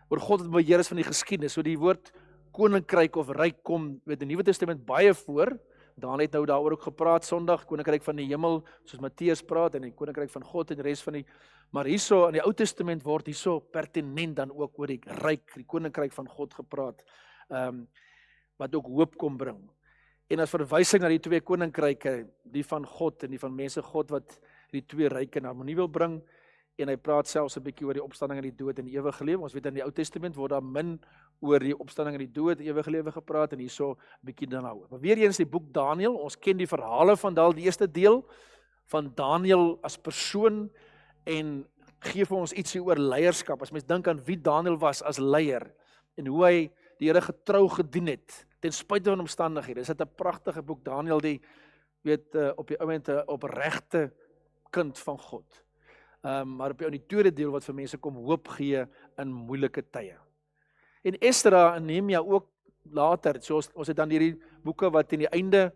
Oor God wat beheer is van die geskiedenis. So die woord koninkryk of ryk kom met die Nuwe Testament baie voor. Daan het nou daaroor ook gepraat Sondag, koninkryk van die hemel, soos Matteus praat, en die koninkryk van God en die res van die. Maar hierso in die Ou Testament word hierso pertinent dan ook oor die ryk, die koninkryk van God gepraat. Wat ook hoop kom bring. En as verwysing na die twee koninkryke, die van God en die van mense God, wat die twee ryke in harmonie wil bring, en hy praat selfs 'n bietjie oor die opstanding en die dood en die ewige lewe. Ons weet in die Ou Testament word daar min oor die opstanding en die dood, die ewige lewe gepraat, en hierso 'n bietjie daaroor. Maar weer eens die boek Daniël, ons ken die verhale van daal die eerste deel, van Daniël as persoon, en gee vir ons ietsie oor leierskap. As mens dink aan wie Daniël was as leier, en hoe hy die Here getrou gedien het, ten spyte van omstandighede. Dis 'n pragtige boek, Daniël, die weet op die oomblik 'n opregte kind van God. Maar op die tweede deel wat vir mense kom hoop gee in moeilike tye. En Esdra en Nehemia ook later, so ons het dan hierdie boeke wat in die einde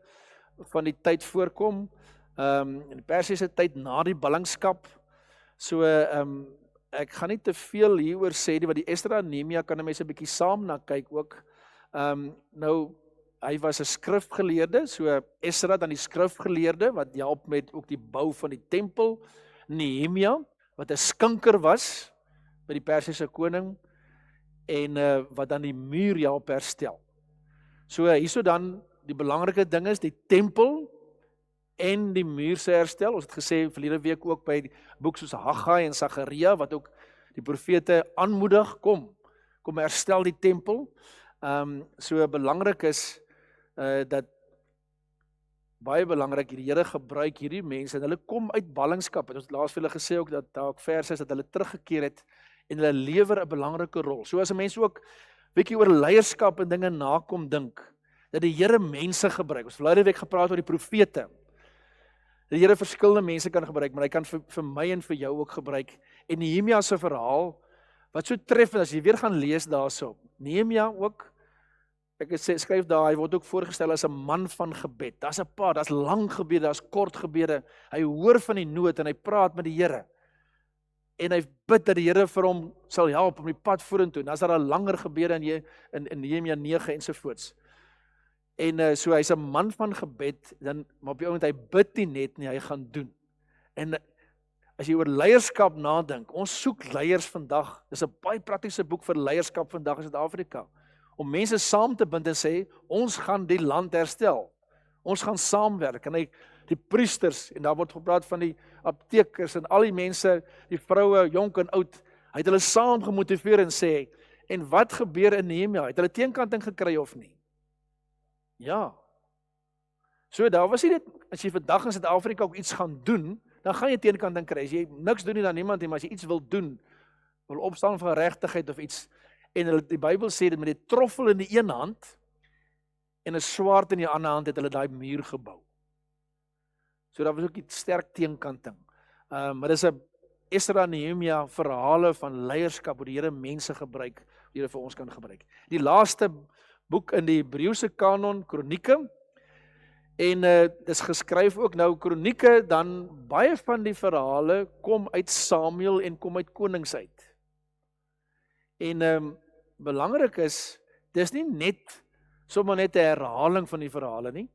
van die tyd voorkom, in die Persiese tyd na die ballingskap. So ek gaan nie te veel hieroor sê nie, want die Esdra en Nehemia kan mense 'n bietjie saam na kyk ook. Nou, hy was 'n skrifgeleerde, so Esdra dan die skrifgeleerde, wat help met ook die bou van die tempel. Nehemia, wat 'n skinker was by die Persiese koning, en wat dan die muur help herstel. So hierso dan die belangrike ding is die tempel en die muur se herstel. Ons het gesê verlede week ook by die boek soos Haggai en Sagaria, wat ook die profete aanmoedig, kom herstel die tempel. So belangrik is dat baie belangrik, die Here gebruik hierdie mense, en hulle kom uit ballingskap. Ons het laas vir hulle gesê ook, dat daar ook verse is, dat hulle teruggekeer het, en hulle lewer 'n belangrike rol. So as 'n mens ook bietjie oor leierskap en dinge nakom dink, dat die Here mense gebruik. Ons het verlede week gepraat oor die profete. Die Here verskillende mense kan gebruik, maar hy kan vir my en vir jou ook gebruik. En Nehemia se verhaal, wat so treffend, as jy weer gaan lees daarso. Nehemia ook, ek skryf daar, hy word ook voorgestel as 'n man van gebed. Daar's 'n paar, daar's lang gebede, daar's kort gebede. Hy hoor van die nood en hy praat met die Here. En hy bid dat die Here vir hom sal help om die pad vorentoe. Dan is daar 'n langer gebede in Nehemia 9 ensovoorts. En so hy's 'n man van gebed, maar op die oomblik hy bid nie net nie, hy gaan doen. En as jy oor leierskap nadink, ons soek leiers vandag. Dis 'n baie praktiese boek vir leierskap vandag in Suid-Afrika. Om mense saam te bind en sê, ons gaan die land herstel. Ons gaan saamwerk. En die priesters, en daar word gepraat van die aptekers en al die mense, die vroue, jonk en oud, hy het hulle saam gemotiveer en sê, en wat gebeur in Nehemia? Het hulle teenkanting gekry of nie? Ja. So daar was nie dit, as jy vandag in Suid-Afrika ook iets gaan doen, dan gaan jy teenkanting kry. As jy niks doen nie, dan niemand nie, maar as jy iets wil doen, wil opstaan van regtigheid of iets, en die Bybel sê dit met die troffel in die een hand en 'n swaard in die ander hand het hulle daai muur gebou. So daar was ook 'n sterk teenkanting. Maar dis 'n Esdra en Nehemia verhale van leierskap, hoe die Here mense gebruik, die Here vir ons kan gebruik. Die laaste boek in die Hebreëse kanon, Kronieke, en dis geskryf ook nou Kronieke, dan baie van die verhale kom uit Samuel en kom uit konings uit. En belangrik is, dis nie net sommer net 'n herhaling van die verhale nie.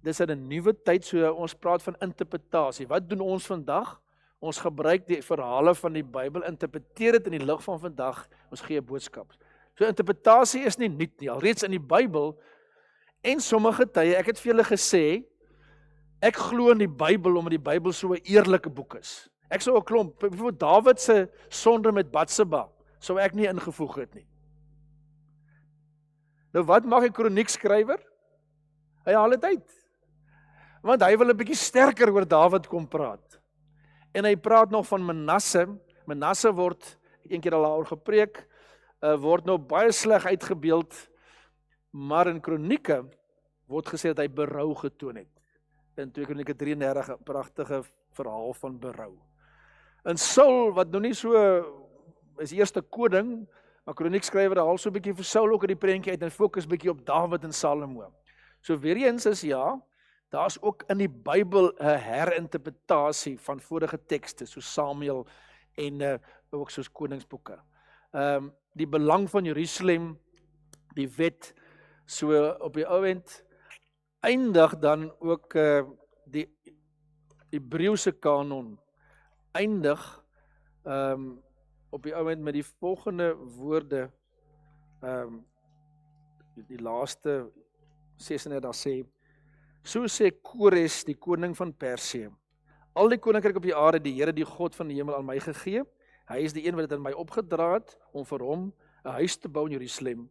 Dis in 'n nuwe tyd, so ons praat van interpretasie. Wat doen ons vandag? Ons gebruik die verhale van die Bybel, interpreteer dit in die lig van vandag, ons gee 'n boodskap. So interpretasie is nie nuut nie, alreeds in die Bybel, en sommige tye, ek het vir julle gesê, ek glo in die Bybel, omdat die Bybel so 'n eerlike boek is. Ek sou 'n klomp, byvoorbeeld Dawid se sonde met Batseba, sou ek nie ingevoeg het nie. Nou wat maak 'n kroniekskrywer? Hy haal dit uit. Want hy wil 'n bietjie sterker oor Dawid kom praat. En hy praat nog van Manasse. Manasse word, een keer al daaroor gepreek, word nou baie sleg uitgebeeld, maar in Kronieke word gesê dat hy berou getoon het. In 2 Kronieke 33, 'n pragtige verhaal van berou. En Saul, wat nou nie so is die eerste koning, maar kroniekskrywer haal so 'n bietjie vir Saul ook uit die prentjie uit en fokus bietjie op Dawid en Salomo. So weer eens is ja, daar's ook in die Bybel 'n herinterpretasie van vorige tekste, soos Samuel en ook soos koningsboeke. Die belang van Jerusalem, die wet, so op die ou end eindig dan ook die Hebreëse kanon eindig op die ou end met die volgende woorde, die laaste 36 daar sê, so sê Kores, die koning van Persië, al die koninkryk op die aarde, die Here, die God van die hemel aan my gegee, hy is die een wat dit aan my opgedra het, om vir hom 'n huis te bou in Jerusalem,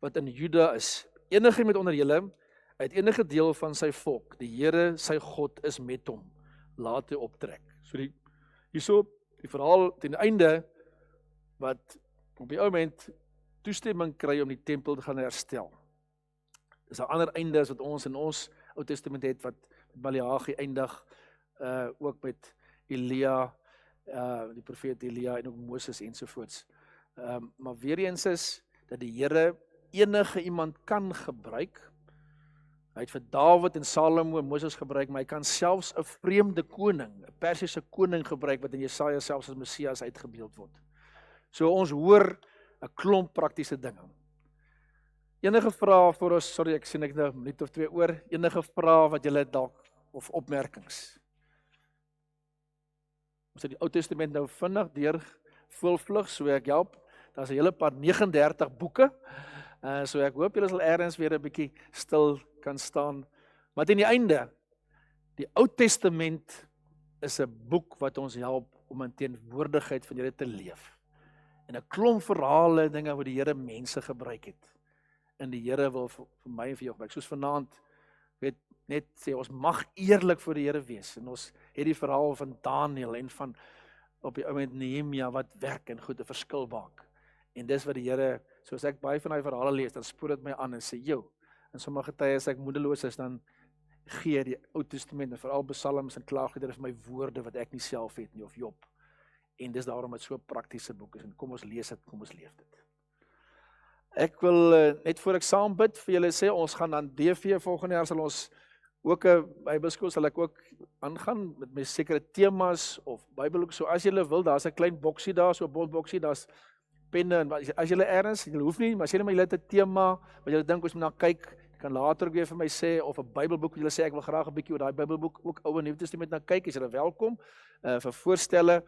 wat in Juda is. Enige met onder julle, uit enige deel van sy volk, die Here, sy God, is met hom, laat hy optrek. So hierso, die verhaal ten einde, wat op die ou moment toestemming kry om die tempel te gaan herstel. Dis 'n ander einde as wat ons in ons Ou Testament het, wat met Maleagi eindig, ook met Elia, die profeet Elia en ook Moses ensovoorts. Maar weer eens is, dat die Here enige iemand kan gebruik. Hy het vir Dawid en Salomo en Moses gebruik, maar hy kan selfs 'n vreemde koning, 'n Persiese koning gebruik, wat in Jesaja selfs as Messias uitgebeeld word. So ons hoor 'n klomp praktiese dinge. Enige vrae vir ons, sorry ek sien ek nou 'n minuut of 2 oor, enige vrae wat julle dalk, of opmerkings? Ons het die Ou Testament nou vinnig deur volvlug, so ek help, daar's 'n hele paar 39 boeke, so ek hoop julle sal ergens weer 'n bietjie stil kan staan, maar teen die einde, die Ou Testament is 'n boek wat ons help om in teenwoordigheid van Here te leef, en 'n klomp verhale, dinge wat die Here mense gebruik het, en die Here wil vir my en vir jou gebruik, soos vanaand, weet, net sê, ons mag eerlik voor die Here wees, en ons het die verhaal van Daniel, en van, op die ou moment Nehemia, wat werk en goed 'n verskil maak, en dis wat die Here, soos ek baie van die verhale lees, dan spoor dit my aan en sê, jou, en sommige tye as ek moedeloos is, dan gee die Ou Testament, en veral psalms en klaagliedere vir my woorde, wat ek nie self het nie, of Job, en dis daarom het so 'n praktiese boek is, en kom ons lees dit, kom ons leef dit. Ek wil net voor ek saam bid vir julle sê, ons gaan aan DV volgende jaar sal ons ook 'n Bybelskool sal ek ook aangaan met sekere temas of Bybelboek. So as julle wil, daar's 'n klein boksie daar, so 'n botboksie, daar's penne en as julle ergens, julle hoef nie, maar as julle maar julle het 'n tema wat julle dink ons moet na kyk, kan later ook weer vir my sê of 'n Bybelboek julle sê ek wil graag 'n bietjie oor daai Bybelboek ook Ou en Nuwe Testament na kyk, is julle welkom vir voorstelle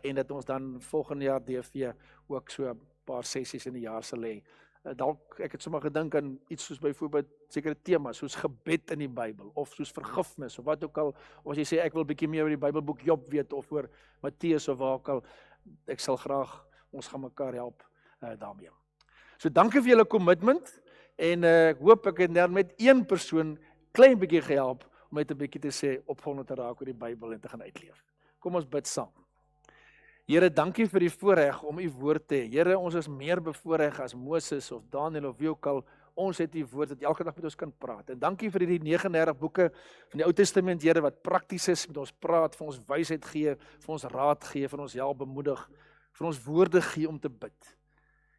en dat ons dan volgende jaar DV ook so 'n paar sessies in die jaar sal hê. Dalk ek het sommer gedink aan iets soos byvoorbeeld sekere temas soos gebed in die Bybel of soos vergifnis of wat ook al, of as jy sê ek wil bietjie meer oor die Bybelboek Job weet of oor Matteus of waar ook al, ek sal graag, ons gaan mekaar help daarmee. So dankie vir julle commitment en ek hoop ek het net met een persoon klein bietjie gehelp om net 'n bietjie te sê opgewonde te raak oor die Bybel en te gaan uitleef. Kom ons bid saam. Here, dankie vir die voorreg om u woord te hê. Here, ons is meer bevoorreg as Moses of Daniel of wie ook al. Ons het u woord dat elke dag met ons kan praat. En dankie vir die 39 boeke van die Ou Testament, Here, wat prakties is, met ons praat, vir ons wysheid gee, vir ons raad gee, vir ons help bemoedig, vir ons woorde gee om te bid.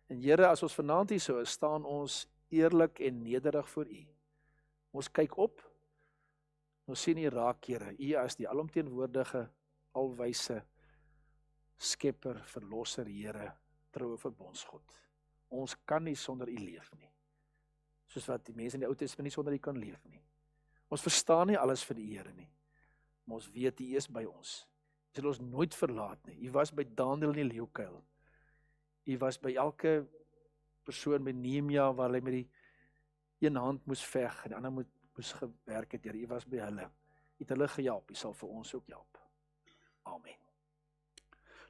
En Here, as ons vanaand hier so is, staan ons eerlik en nederig voor u. Ons kyk op, ons sien u raak, Here, u as die alomteenwoordige, alwyse Skepper, Verlosser, Here, troue verbondsgod. Ons kan nie sonder u leef nie. Soos wat die mense in die Ou Testament nie sonder u kan leef nie. Ons verstaan nie alles vir die Here nie, maar ons weet u is by ons. U sal ons nooit verlaat nie. U was by Daniel in die leeukuil. U was by elke persoon by Nehemia waar hy met die een hand moes veg en die ander moes gewerk het. Here, u was by hulle. U het hulle gehelp. U sal vir ons ook help. Amen.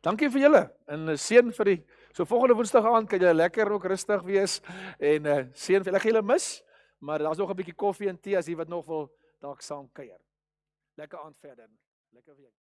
Dankie vir julle en seën vir die, so volgende Woensdag aand kan julle lekker ook rustig wees en seën vir julle, ek gaan julle mis, maar daar's nog 'n bietjie koffie en tee as jy wat nog wil dalk saam kuier. Lekker aand verder. Lekker vir julle.